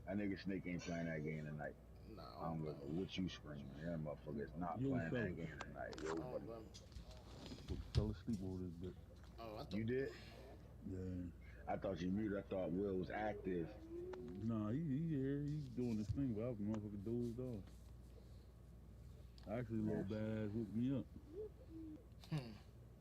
S1: That nigga Snake ain't playing that game tonight.
S2: Nah,
S1: I don't know what you screaming. That motherfucker is not
S3: Yo,
S1: playing that
S3: fellas,
S1: game tonight. Yo,
S2: I
S1: buddy.
S2: don't blame
S3: motherfucker fell asleep over this bitch.
S2: Oh, I thought.
S1: You did?
S3: Yeah.
S1: I thought you muted. I thought Will was active.
S3: Nah, he here. He doing this thing, but I was motherfucker dozed off. Actually, little badass woke me up.